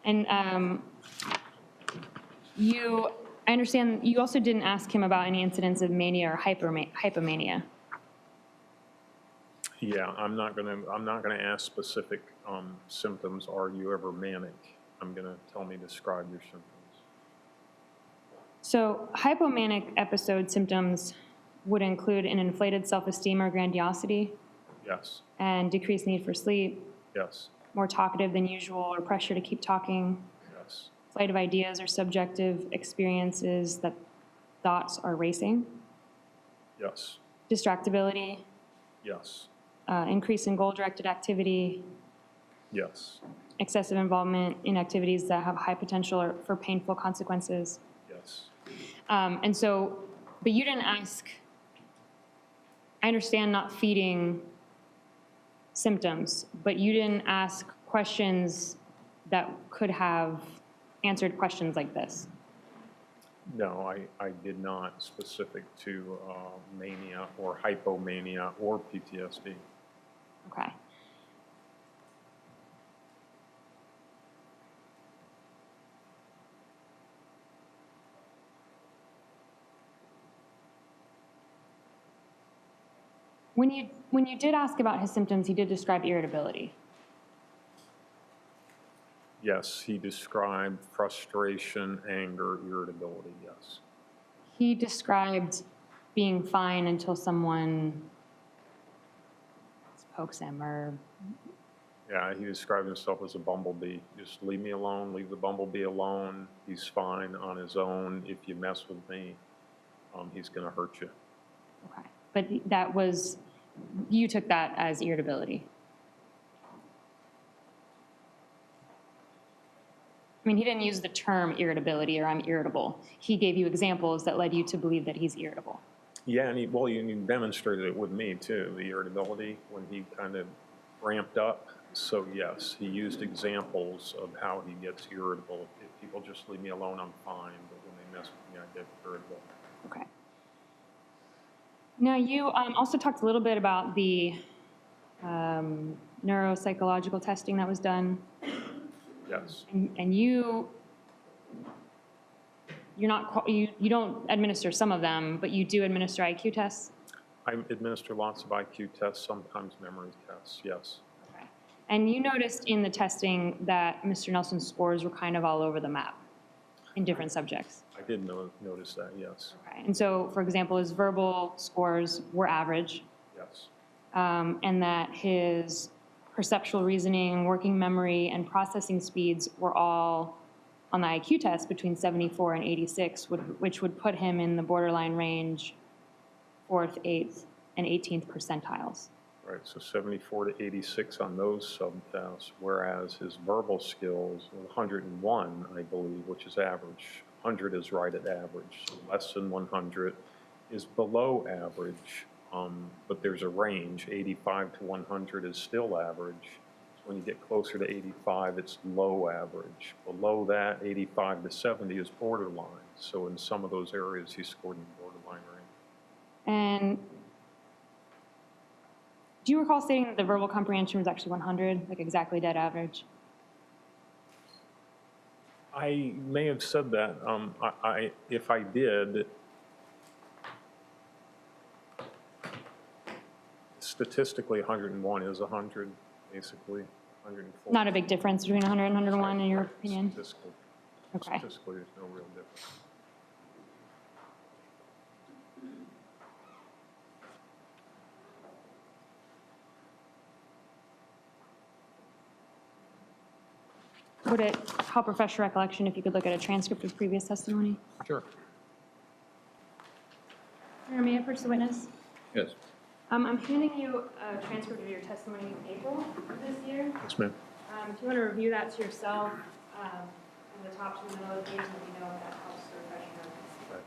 And I understand you also didn't ask him about any incidents of mania or hypomania. Yeah, I'm not gonna ask specific symptoms. Are you ever manic? I'm gonna describe your symptoms. So hypomanic episode symptoms would include an inflated self-esteem or grandiosity, Yes. and decreased need for sleep, Yes. more talkative than usual or pressure to keep talking, Yes. flight of ideas or subjective experiences that thoughts are racing, Yes. distractibility, Yes. Increase in goal-directed activity, Yes. excessive involvement in activities that have high potential for painful consequences. Yes. And so, but you didn't ask I understand not feeding symptoms, but you didn't ask questions that could have answered questions like this. No, I did not specific to mania or hypomania or PTSD. Okay. When you did ask about his symptoms, he did describe irritability. Yes, he described frustration, anger, irritability, yes. He described being fine until someone pokes him or... Yeah, he described himself as a bumblebee. Just leave me alone, leave the bumblebee alone. He's fine on his own. If you mess with me, he's going to hurt you. Okay. But that was, you took that as irritability. I mean, he didn't use the term irritability or I'm irritable. He gave you examples that led you to believe that he's irritable. Yeah, and he demonstrated it with me too, the irritability when he kind of ramped up. So yes, he used examples of how he gets irritable. If people just leave me alone, I'm fine. But when they mess with me, I get irritable. Okay. Now, you also talked a little bit about the neuropsychological testing that was done. Yes. And you don't administer some of them, but you do administer IQ tests? I administer lots of IQ tests, sometimes memory tests, yes. Okay. And you noticed in the testing that Mr. Nelson's scores were kind of all over the map in different subjects. I did notice that, yes. Okay. And so, for example, his verbal scores were average. Yes. And that his perceptual reasoning, working memory, and processing speeds were all on the IQ test between 74 and 86, which would put him in the borderline range 4th, 8th, and 18th percentiles. Right, so 74 to 86 on those subtests, whereas his verbal skills, 101, I believe, which is average. 100 is right at average, so less than 100 is below average, but there's a range. 85 to 100 is still average. When you get closer to 85, it's low average. Below that, 85 to 70 is borderline. So in some of those areas, he scored in the borderline range. And do you recall stating that the verbal comprehension was actually 100, like exactly dead average? I may have said that. If I did, statistically 101 is 100, basically 104. Not a big difference between 100 and 101 in your opinion? Statistically, Okay. statistically, there's no real difference. Would it help refresh your recollection if you could look at a transcript of previous testimony? Sure. May I approach the witness? Yes. I'm handing you a transcript of your testimony in April of this year. Yes, ma'am. If you want to review that to yourself, from the top to the middle of the page, let me know if that helps to refresh your memory. Right.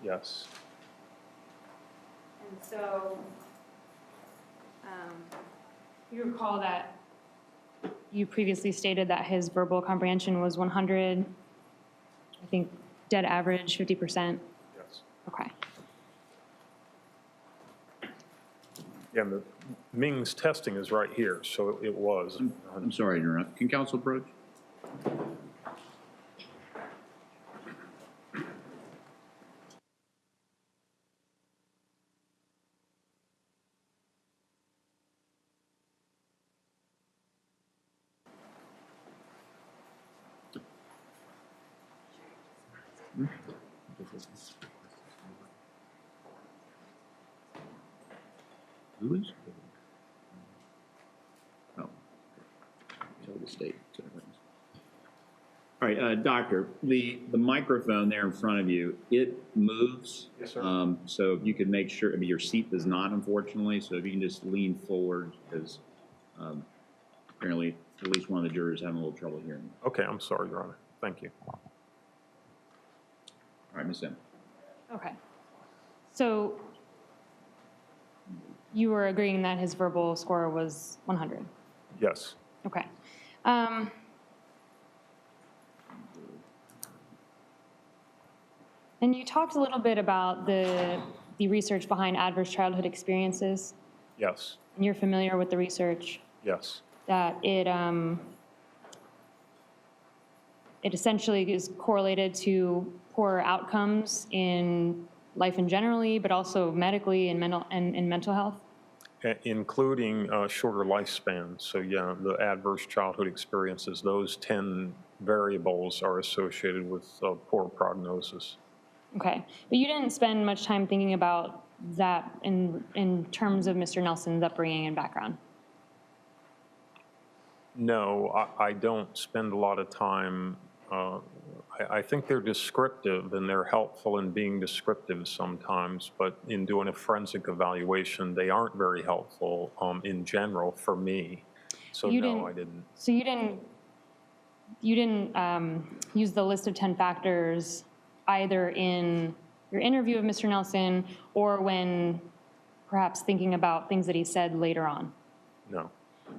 Yes. And so, you recall that you previously stated that his verbal comprehension was 100, I think dead average, 50%? Yes. Okay. Yeah, and the Ming's testing is right here, so it was. I'm sorry to interrupt. Can counsel approach? Who is? Oh, tell the state. All right, doctor, the microphone there in front of you, it moves. Yes, sir. So if you could make sure, I mean, your seat does not, unfortunately, so if you can just lean forward, because Apparently, at least one of the jurors having a little trouble hearing. Okay, I'm sorry, Your Honor. Thank you. All right, Ms. Sims. Okay. So you were agreeing that his verbal score was 100? Yes. Okay. And you talked a little bit about the research behind adverse childhood experiences, Yes. and you're familiar with the research, Yes. that it essentially is correlated to poorer outcomes in life in generally, but also medically and mental health? Including shorter lifespans. So yeah, the adverse childhood experiences, those 10 variables are associated with poor prognosis. Okay, but you didn't spend much time thinking about that in terms of Mr. Nelson's upbringing and background? No, I don't spend a lot of time. I think they're descriptive and they're helpful in being descriptive sometimes, but in doing a forensic evaluation, they aren't very helpful in general for me. So no, I didn't. So you didn't use the list of 10 factors either in your interview of Mr. Nelson or when perhaps thinking about things that he said later on? No.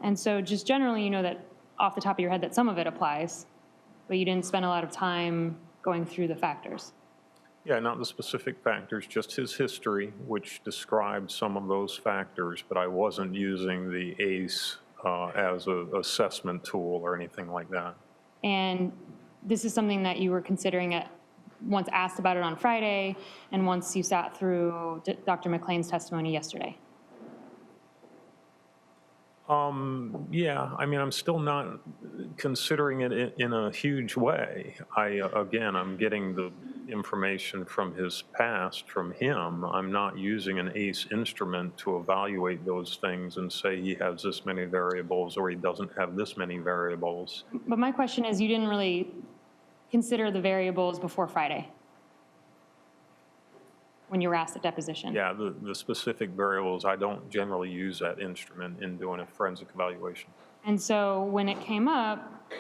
And so just generally, you know that off the top of your head that some of it applies, but you didn't spend a lot of time going through the factors. Yeah, not the specific factors, just his history, which described some of those factors, but I wasn't using the ACE as an assessment tool or anything like that. And this is something that you were considering once asked about it on Friday and once you sat through Dr. McLean's testimony yesterday? Yeah, I mean, I'm still not considering it in a huge way. Again, I'm getting the information from his past, from him. I'm not using an ACE instrument to evaluate those things and say he has this many variables or he doesn't have this many variables. But my question is, you didn't really consider the variables before Friday when you were asked at deposition? Yeah, the specific variables, I don't generally use that instrument in doing a forensic evaluation. And so when it came up,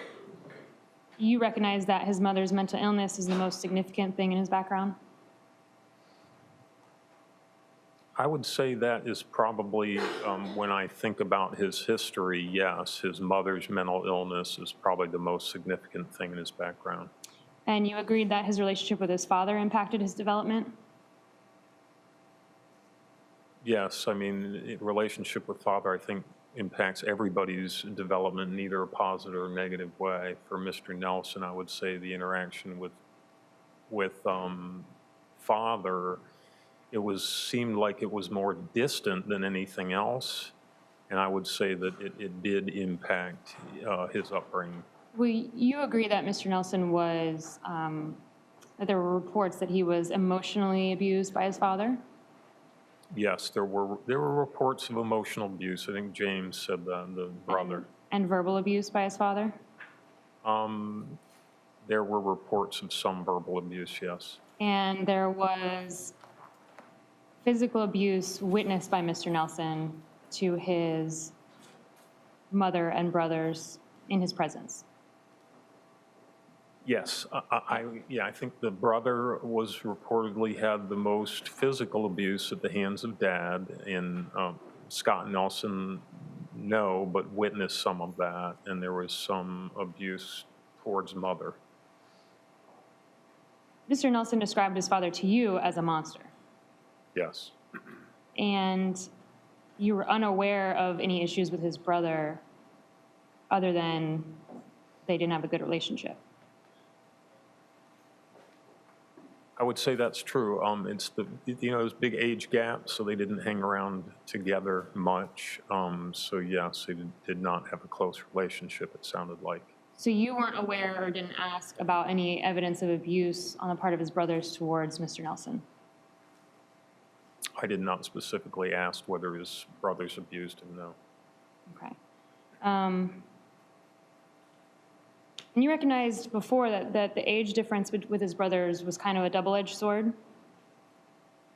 you recognize that his mother's mental illness is the most significant thing in his background? I would say that is probably, when I think about his history, yes, his mother's mental illness is probably the most significant thing in his background. And you agreed that his relationship with his father impacted his development? Yes, I mean, relationship with father, I think, impacts everybody's development in either a positive or negative way. For Mr. Nelson, I would say the interaction with father, it seemed like it was more distant than anything else, and I would say that it did impact his upbringing. Well, you agree that Mr. Nelson was, that there were reports that he was emotionally abused by his father? Yes, there were reports of emotional abuse. I think James said that, the brother. And verbal abuse by his father? There were reports of some verbal abuse, yes. And there was physical abuse witnessed by Mr. Nelson to his mother and brothers in his presence? Yes, I think the brother was reportedly had the most physical abuse at the hands of dad, and Scott Nelson, no, but witnessed some of that, and there was some abuse towards mother. Mr. Nelson described his father to you as a monster, Yes. and you were unaware of any issues with his brother other than they didn't have a good relationship. I would say that's true. It's there's big age gap, so they didn't hang around together much. So yes, they did not have a close relationship, it sounded like. So you weren't aware or didn't ask about any evidence of abuse on the part of his brothers towards Mr. Nelson? I did not specifically ask whether his brothers abused him, no. Okay. And you recognized before that the age difference with his brothers was kind of a double-edged sword?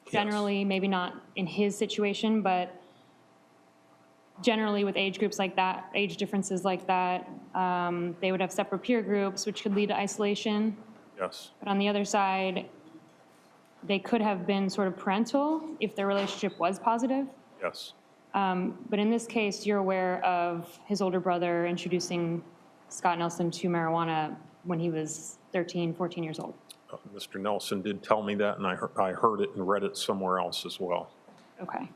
Yes. Generally, maybe not in his situation, but generally with age groups like that, age differences like that, they would have separate peer groups, which could lead to isolation. Yes. But on the other side, they could have been sort of parental if their relationship was positive. Yes. But in this case, you're aware of his older brother introducing Scott Nelson to marijuana when he was 13, 14 years old. Mr. Nelson did tell me that, and I heard it and read it somewhere else as well. Okay.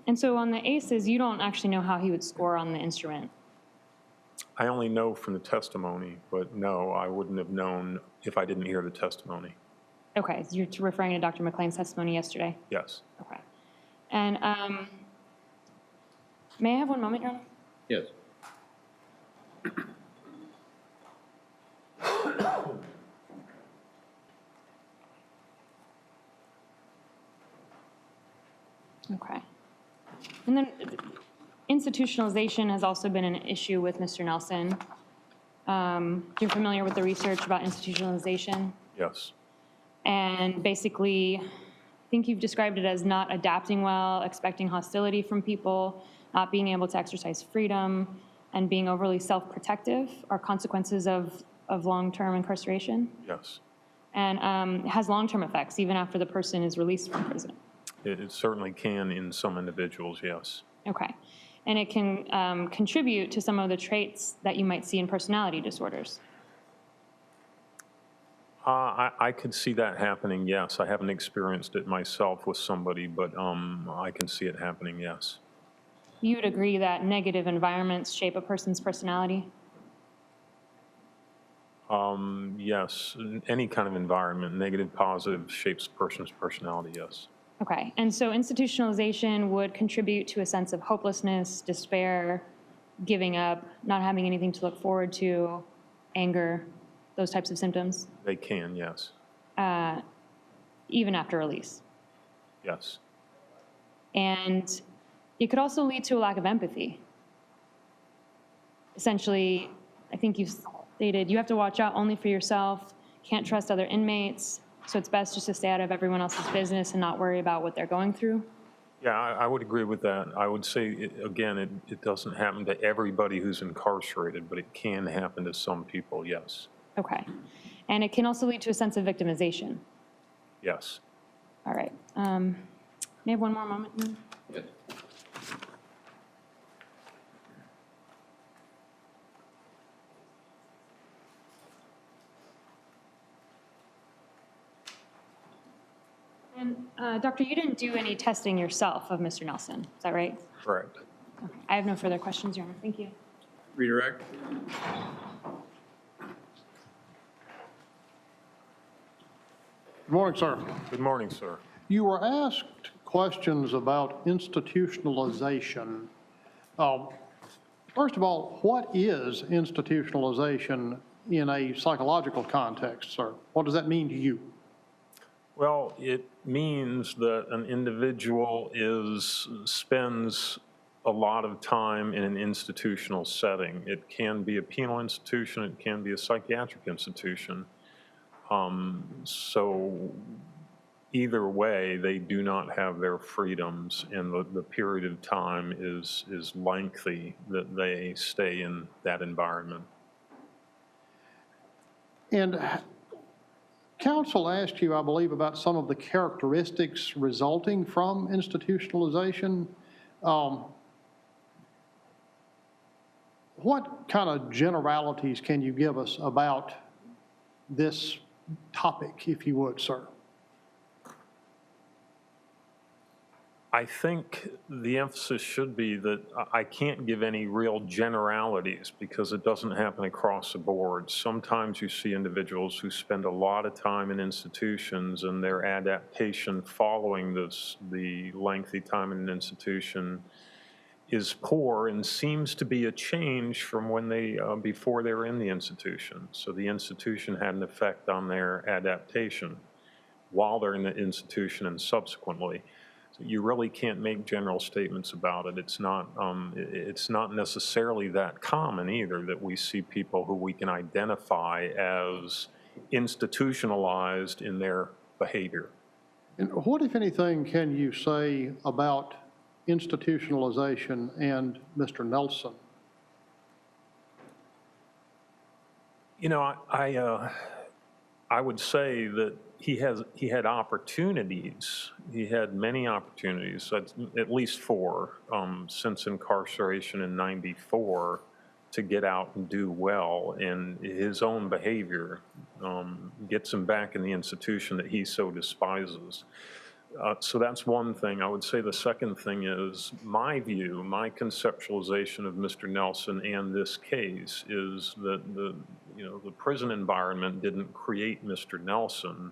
And so on the ACEs, you don't actually know how he would score on the instrument. I only know from the testimony, but no, I wouldn't have known if I didn't hear the testimony. Okay, so you're referring to Dr. McLean's testimony yesterday? Yes. Okay. And may I have one moment, Your Honor? Yes. Okay. And then institutionalization has also been an issue with Mr. Nelson. You're familiar with the research about institutionalization? Yes. And basically, I think you've described it as not adapting well, expecting hostility from people, not being able to exercise freedom, and being overly self-protective are consequences of long-term incarceration. Yes. And it has long-term effects even after the person is released from prison. It certainly can in some individuals, yes. Okay. And it can contribute to some of the traits that you might see in personality disorders. I could see that happening, yes. I haven't experienced it myself with somebody, but I can see it happening, yes. You would agree that negative environments shape a person's personality? Yes, any kind of environment, negative, positive, shapes a person's personality, yes. Okay, and so institutionalization would contribute to a sense of hopelessness, despair, giving up, not having anything to look forward to, anger, those types of symptoms, They can, yes. even after release. Yes. And it could also lead to a lack of empathy. Essentially, I think you've stated you have to watch out only for yourself, can't trust other inmates, so it's best just to stay out of everyone else's business and not worry about what they're going through. Yeah, I would agree with that. I would say, again, it doesn't happen to everybody who's incarcerated, but it can happen to some people, yes. Okay. And it can also lead to a sense of victimization. Yes. All right. May I have one more moment? Yes. And Doctor, you didn't do any testing yourself of Mr. Nelson, is that right? Correct. Okay. I have no further questions, Your Honor. Thank you. Redirect. Good morning, sir. Good morning, sir. You were asked questions about institutionalization. First of all, what is institutionalization in a psychological context, sir? What does that mean to you? Well, it means that an individual spends a lot of time in an institutional setting. It can be a penal institution, it can be a psychiatric institution. So either way, they do not have their freedoms, and the period of time is lengthy that they stay in that environment. And counsel asked you, I believe, about some of the characteristics resulting from institutionalization. What kind of generalities can you give us about this topic, if you would, sir? I think the emphasis should be that I can't give any real generalities because it doesn't happen across the board. Sometimes you see individuals who spend a lot of time in institutions and their adaptation following the lengthy time in an institution is poor and seems to be a change from when they, before they were in the institution. So the institution had an effect on their adaptation while they're in the institution and subsequently. So you really can't make general statements about it. It's not necessarily that common either that we see people who we can identify as institutionalized in their behavior. And what, if anything, can you say about institutionalization and Mr. Nelson? You know, I would say that he had opportunities. He had many opportunities, at least 4, since incarceration in '94, to get out and do well. And his own behavior gets him back in the institution that he so despises. So that's one thing. I would say the second thing is my view, my conceptualization of Mr. Nelson and this case is that the prison environment didn't create Mr. Nelson.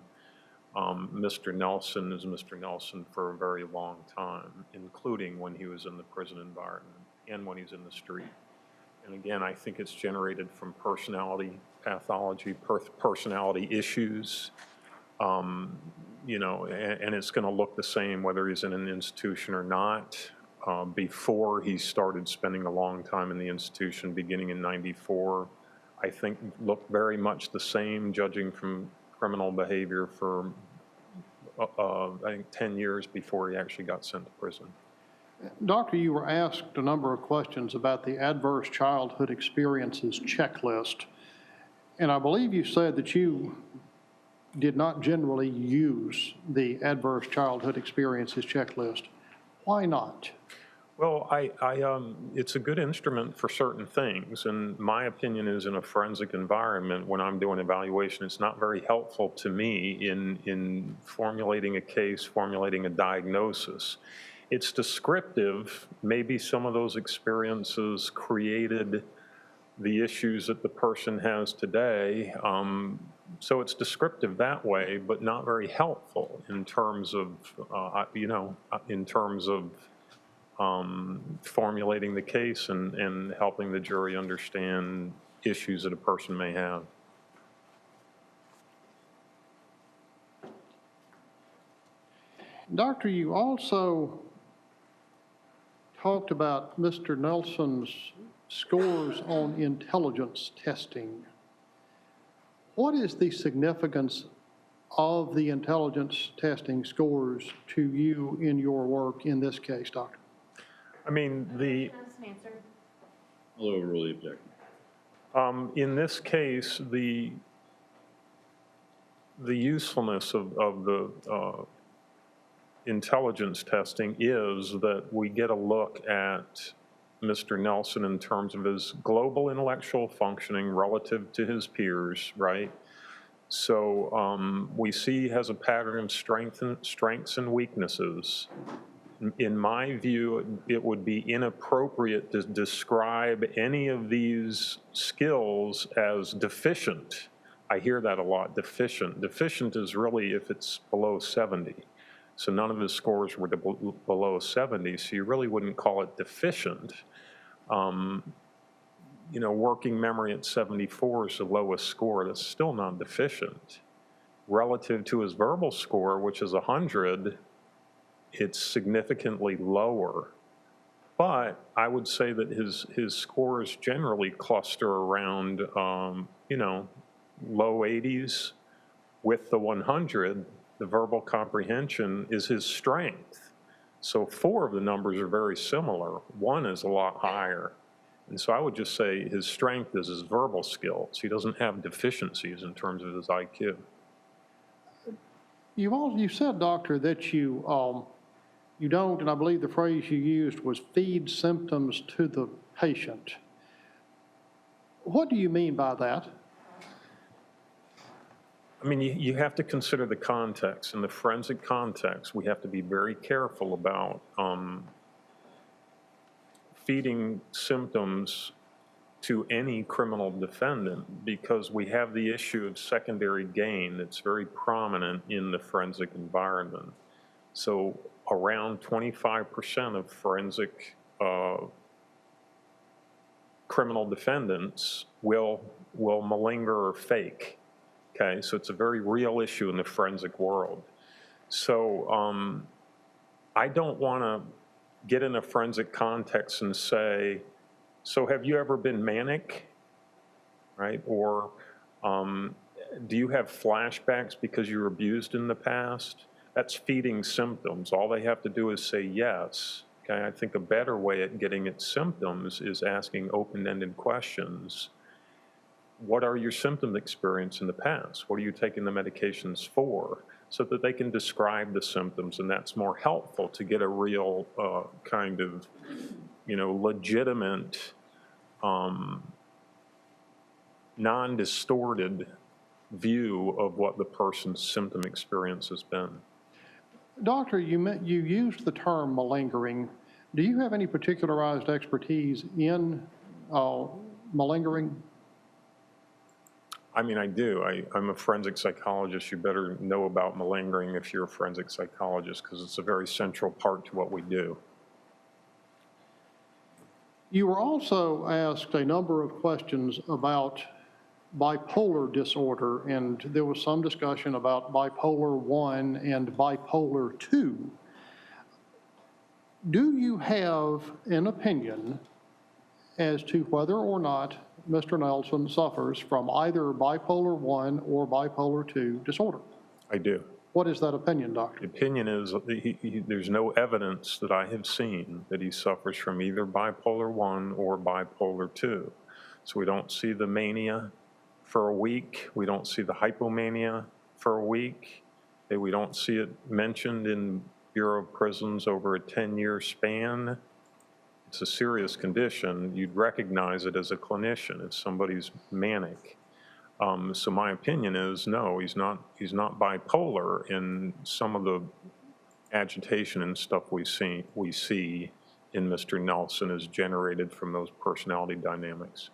Mr. Nelson is Mr. Nelson for a very long time, including when he was in the prison environment and when he's in the street. And again, I think it's generated from personality pathology, personality issues. And it's going to look the same whether he's in an institution or not. Before he started spending a long time in the institution, beginning in '94, I think looked very much the same, judging from criminal behavior for, I think, 10 years before he actually got sent to prison. Doctor, you were asked a number of questions about the adverse childhood experiences checklist, and I believe you said that you did not generally use the adverse childhood experiences checklist. Why not? Well, it's a good instrument for certain things, and my opinion is in a forensic environment, when I'm doing evaluation, it's not very helpful to me in formulating a case, formulating a diagnosis. It's descriptive. Maybe some of those experiences created the issues that the person has today. So it's descriptive that way, but not very helpful in terms of, formulating the case and helping the jury understand issues that a person may have. Doctor, you also talked about Mr. Nelson's scores on intelligence testing. What is the significance of the intelligence testing scores to you in your work in this case, Doctor? I mean, I'll overrule the objection. in this case, the usefulness of the intelligence testing is that we get a look at Mr. Nelson in terms of his global intellectual functioning relative to his peers, right? So we see he has a pattern of strengths and weaknesses. In my view, it would be inappropriate to describe any of these skills as deficient. I hear that a lot, deficient. Deficient is really if it's below 70. So none of his scores were below 70, so you really wouldn't call it deficient. Working memory at 74 is the lowest score. That's still not deficient. Relative to his verbal score, which is 100, it's significantly lower. But I would say that his scores generally cluster around, low 80s. With the 100, the verbal comprehension is his strength. So 4 of the numbers are very similar. 1 is a lot higher. And so I would just say his strength is his verbal skills. He doesn't have deficiencies in terms of his IQ. You said, Doctor, that you don't, and I believe the phrase you used was feed symptoms to the patient. What do you mean by that? I mean, you have to consider the context. In the forensic context, we have to be very careful about feeding symptoms to any criminal defendant, because we have the issue of secondary gain that's very prominent in the forensic environment. So around 25% of forensic criminal defendants will malinger or fake. Okay, so it's a very real issue in the forensic world. So I don't want to get in a forensic context and say, so have you ever been manic, right? Or do you have flashbacks because you were abused in the past? That's feeding symptoms. All they have to do is say yes. Okay, I think a better way at getting at symptoms is asking open-ended questions. What are your symptom experience in the past? What are you taking the medications for? So that they can describe the symptoms, and that's more helpful to get a real kind of, legitimate, non-distorted view of what the person's symptom experience has been. Doctor, you used the term malingering. Do you have any particularized expertise in malingering? I mean, I do. I'm a forensic psychologist. You better know about malingering if you're a forensic psychologist, because it's a very central part to what we do. You were also asked a number of questions about bipolar disorder, and there was some discussion about bipolar 1 and bipolar 2. Do you have an opinion as to whether or not Mr. Nelson suffers from either bipolar 1 or bipolar 2 disorder? I do. What is that opinion, doctor? The opinion is there's no evidence that I have seen that he suffers from either bipolar 1 or bipolar 2. So we don't see the mania for a week. We don't see the hypomania for a week. We don't see it mentioned in Bureau of Prisons over a 10-year span. It's a serious condition. You'd recognize it as a clinician if somebody's manic. So my opinion is no, he's not bipolar. In some of the agitation and stuff we see in Mr. Nelson is generated from those personality dynamics.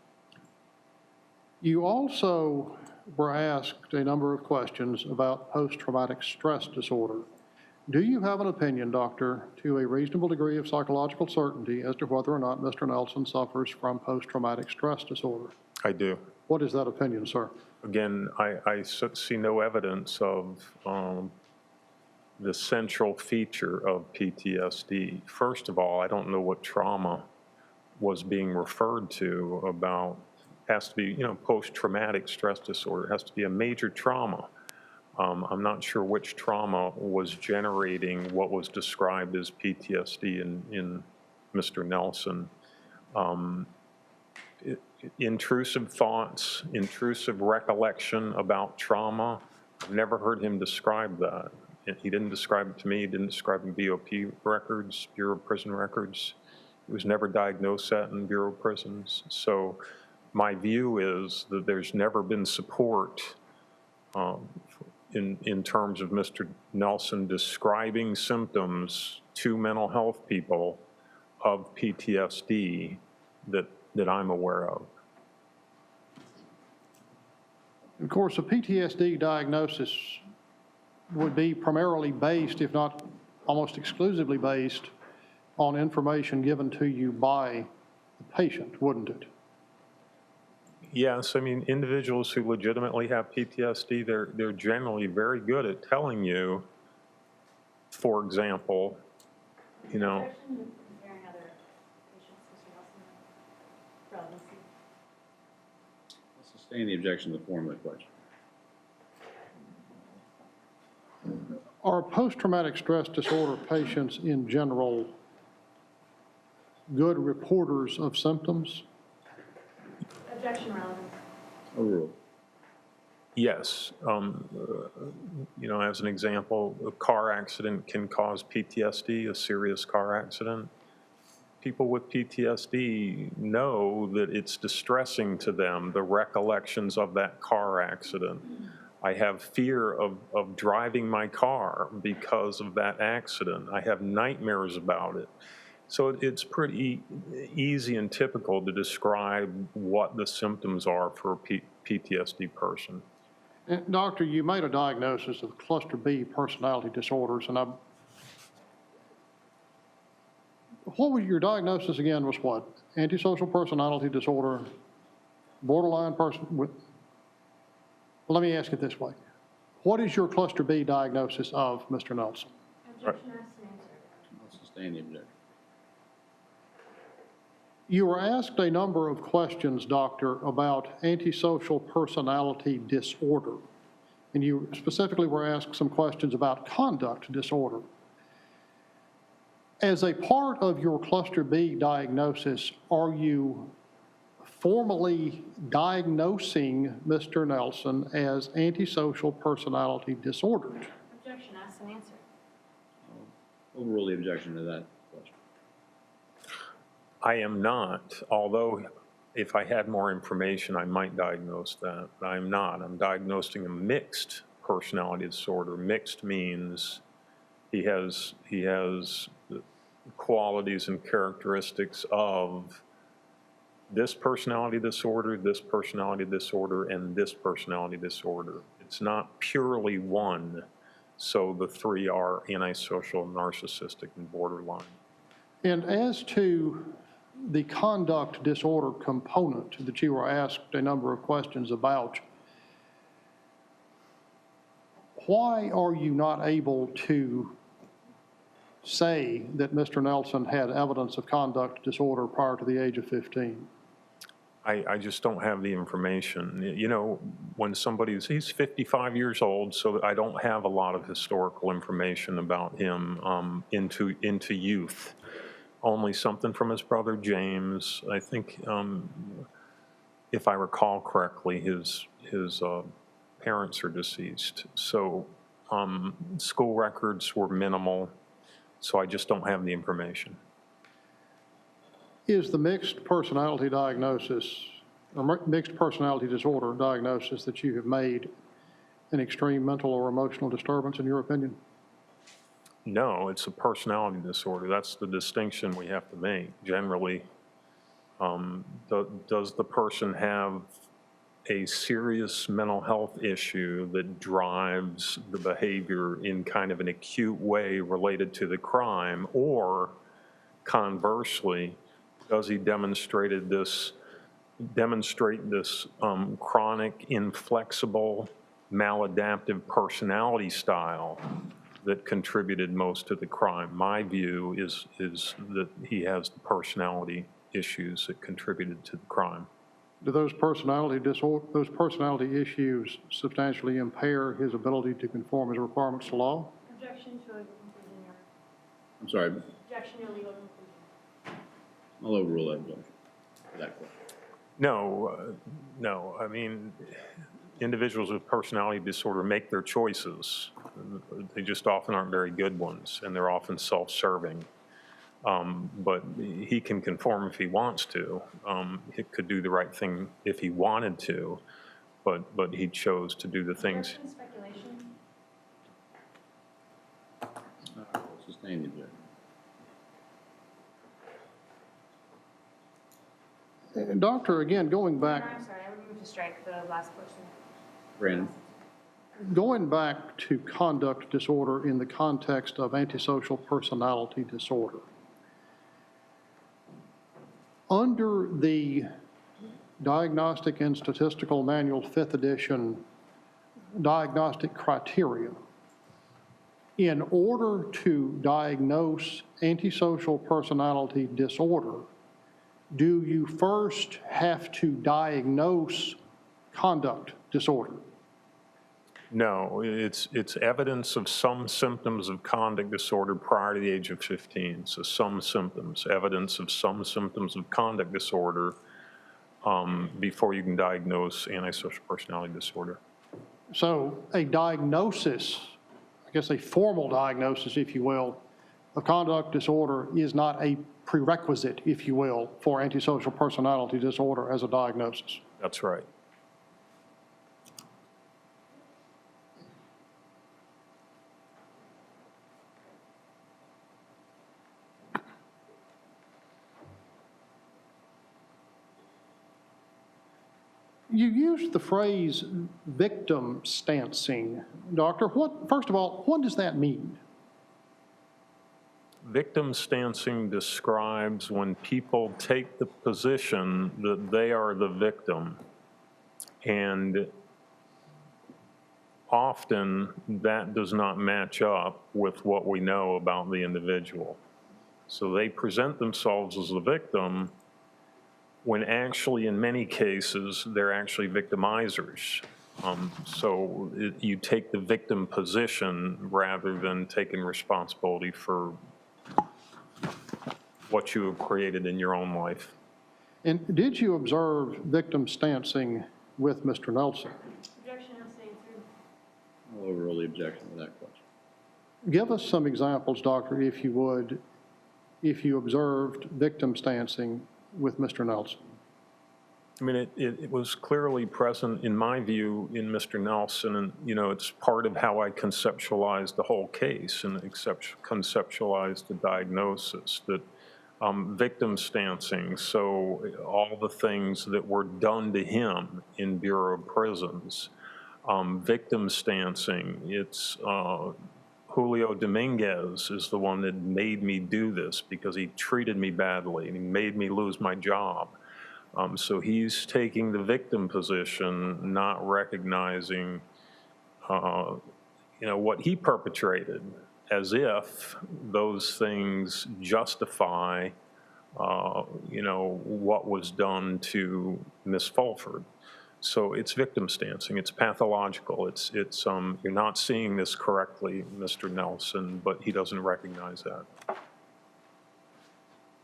You also were asked a number of questions about post-traumatic stress disorder. Do you have an opinion, doctor, to a reasonable degree of psychological certainty as to whether or not Mr. Nelson suffers from post-traumatic stress disorder? I do. What is that opinion, sir? Again, I see no evidence of the central feature of PTSD. First of all, I don't know what trauma was being referred to about. Has to be, post-traumatic stress disorder. It has to be a major trauma. I'm not sure which trauma was generating what was described as PTSD in Mr. Nelson. Intrusive thoughts, intrusive recollection about trauma. I've never heard him describe that. He didn't describe it to me. He didn't describe it in BOP records, Bureau of Prison records. He was never diagnosed that in Bureau of Prisons. So my view is that there's never been support in terms of Mr. Nelson describing symptoms to mental health people of PTSD that I'm aware of. Of course, a PTSD diagnosis would be primarily based, if not almost exclusively based, on information given to you by the patient, wouldn't it? Yes, I mean, individuals who legitimately have PTSD, they're generally very good at telling you, for example, Let's sustain the objection to the form of the question. Are post-traumatic stress disorder patients in general good reporters of symptoms? Objection relevant. Overruled. yes. As an example, a car accident can cause PTSD, a serious car accident. People with PTSD know that it's distressing to them, the recollections of that car accident. I have fear of driving my car because of that accident. I have nightmares about it. So it's pretty easy and typical to describe what the symptoms are for a PTSD person. And doctor, you made a diagnosis of cluster B personality disorders, and what was your diagnosis again? Was what? Antisocial personality disorder, borderline person with. Well, let me ask it this way: what is your cluster B diagnosis of, Mr. Nelson? Objection asked and answered. Sustain the objection. You were asked a number of questions, Doctor, about antisocial personality disorder, and you specifically were asked some questions about conduct disorder. As a part of your cluster B diagnosis, are you formally diagnosing Mr. Nelson as antisocial personality disordered? Objection, asked and answered. Overrule the objection to that question. I am not, although if I had more information, I might diagnose that. I'm not. I'm diagnosing a mixed personality disorder. Mixed means he has the qualities and characteristics of this personality disorder, and this personality disorder. It's not purely one. So the three are antisocial, narcissistic, and borderline. And as to the conduct disorder component that you were asked a number of questions about, why are you not able to say that Mr. Nelson had evidence of conduct disorder prior to the age of 15? I just don't have the information. You know, when he's 55 years old, so I don't have a lot of historical information about him into youth. Only something from his brother James. I think, if I recall correctly, his parents are deceased. So school records were minimal, so I just don't have the information. Is the mixed personality diagnosis, or mixed personality disorder diagnosis that you have made an extreme mental or emotional disturbance in your opinion? No, it's a personality disorder. That's the distinction we have to make. Generally, does the person have a serious mental health issue that drives the behavior in kind of an acute way related to the crime, or conversely, does he demonstrate this chronic, inflexible, maladaptive personality style that contributed most to the crime? My view is that he has the personality issues that contributed to the crime. Do those personality issues substantially impair his ability to conform his requirements to law? Objection to a conclusion, Your Honor. I'm sorry, Objection to a legal conclusion. I'll overrule that objection to that question. No. I mean, individuals with personality disorder make their choices. They just often aren't very good ones, and they're often self-serving. But he can conform if he wants to. He could do the right thing if he wanted to, but he chose to do the things. Objection, speculation. Sustain the objection. Doctor, again, going back, I'm sorry, I would move to strike the last portion. Brandon. going back to conduct disorder in the context of antisocial personality disorder. Under the Diagnostic and Statistical Manual 5th edition diagnostic criteria, in order to diagnose antisocial personality disorder, do you first have to diagnose conduct disorder? No, it's evidence of some symptoms of conduct disorder prior to the age of 15. So some symptoms, evidence of some symptoms of conduct disorder before you can diagnose antisocial personality disorder. So a diagnosis, I guess a formal diagnosis, if you will, of conduct disorder is not a prerequisite, if you will, for antisocial personality disorder as a diagnosis. That's right. You used the phrase victim stancing. Doctor, first of all, what does that mean? Victim stancing describes when people take the position that they are the victim, and often that does not match up with what we know about the individual. So they present themselves as the victim when actually, in many cases, they're actually victimizers. So you take the victim position rather than taking responsibility for what you have created in your own life. And did you observe victim stancing with Mr. Nelson? Objection, abstain, I'll overrule the objection to that question. Give us some examples, Doctor, if you would, if you observed victim stancing with Mr. Nelson. I mean, it was clearly present, in my view, in Mr. Nelson, and, you know, it's part of how I conceptualized the whole case and conceptualized the diagnosis, that victim stancing, so all the things that were done to him in Bureau of Prisons, victim stancing, it's Julio Dominguez is the one that made me do this because he treated me badly and he made me lose my job. So he's taking the victim position, not recognizing, you know, what he perpetrated, as if those things justify, you know, what was done to Miss Fulford. So it's victim stancing, it's pathological, it's you're not seeing this correctly, Mr. Nelson, but he doesn't recognize that.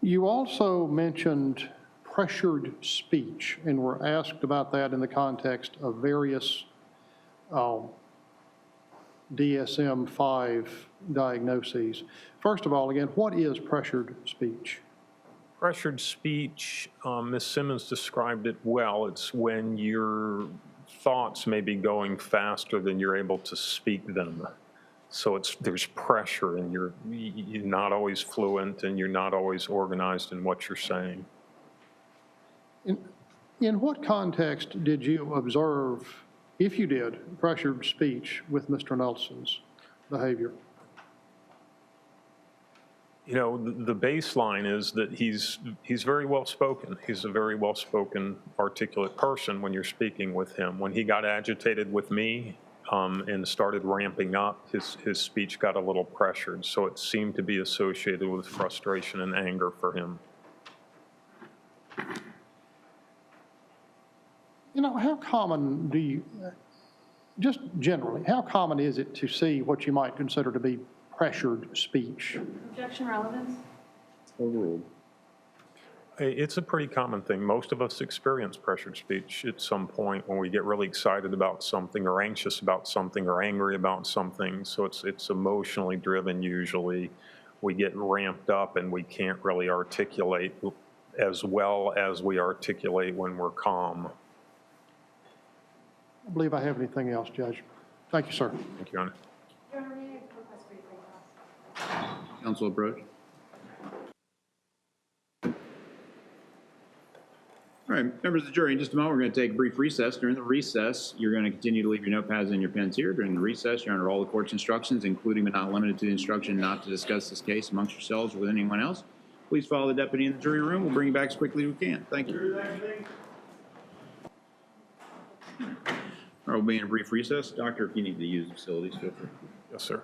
You also mentioned pressured speech, and were asked about that in the context of various DSM-5 diagnoses. First of all, again, what is pressured speech? Pressured speech, Ms. Simmons described it well. It's when your thoughts may be going faster than you're able to speak them. So there's pressure, and you're not always fluent, and you're not always organized in what you're saying. In what context did you observe, if you did, pressured speech with Mr. Nelson's behavior? You know, the baseline is that he's very well spoken. He's a very well spoken, articulate person when you're speaking with him. When he got agitated with me and started ramping up, his speech got a little pressured. So it seemed to be associated with frustration and anger for him. You know, how common do you, just generally, how common is it to see what you might consider to be pressured speech? Objection, relevance. Overruled. It's a pretty common thing. Most of us experience pressured speech at some point when we get really excited about something or anxious about something or angry about something. So it's emotionally driven usually. We get ramped up and we can't really articulate as well as we articulate when we're calm. I believe I have anything else, Judge. Thank you, sir. Thank you, Your Honor. Your Honor, may I request for your recess? Counsel approach. All right, members of the jury, in just a moment, we're going to take a brief recess. During the recess, you're going to continue to leave your notepads and your pens here. During the recess, you're under all the court's instructions, including but not limited to the instruction not to discuss this case amongst yourselves or with anyone else. Please follow the deputy in the jury room. We'll bring you back as quickly as we can. Thank you. All right, we'll be in a brief recess. Doctor, if you need to use the facilities, feel free. Yes, sir.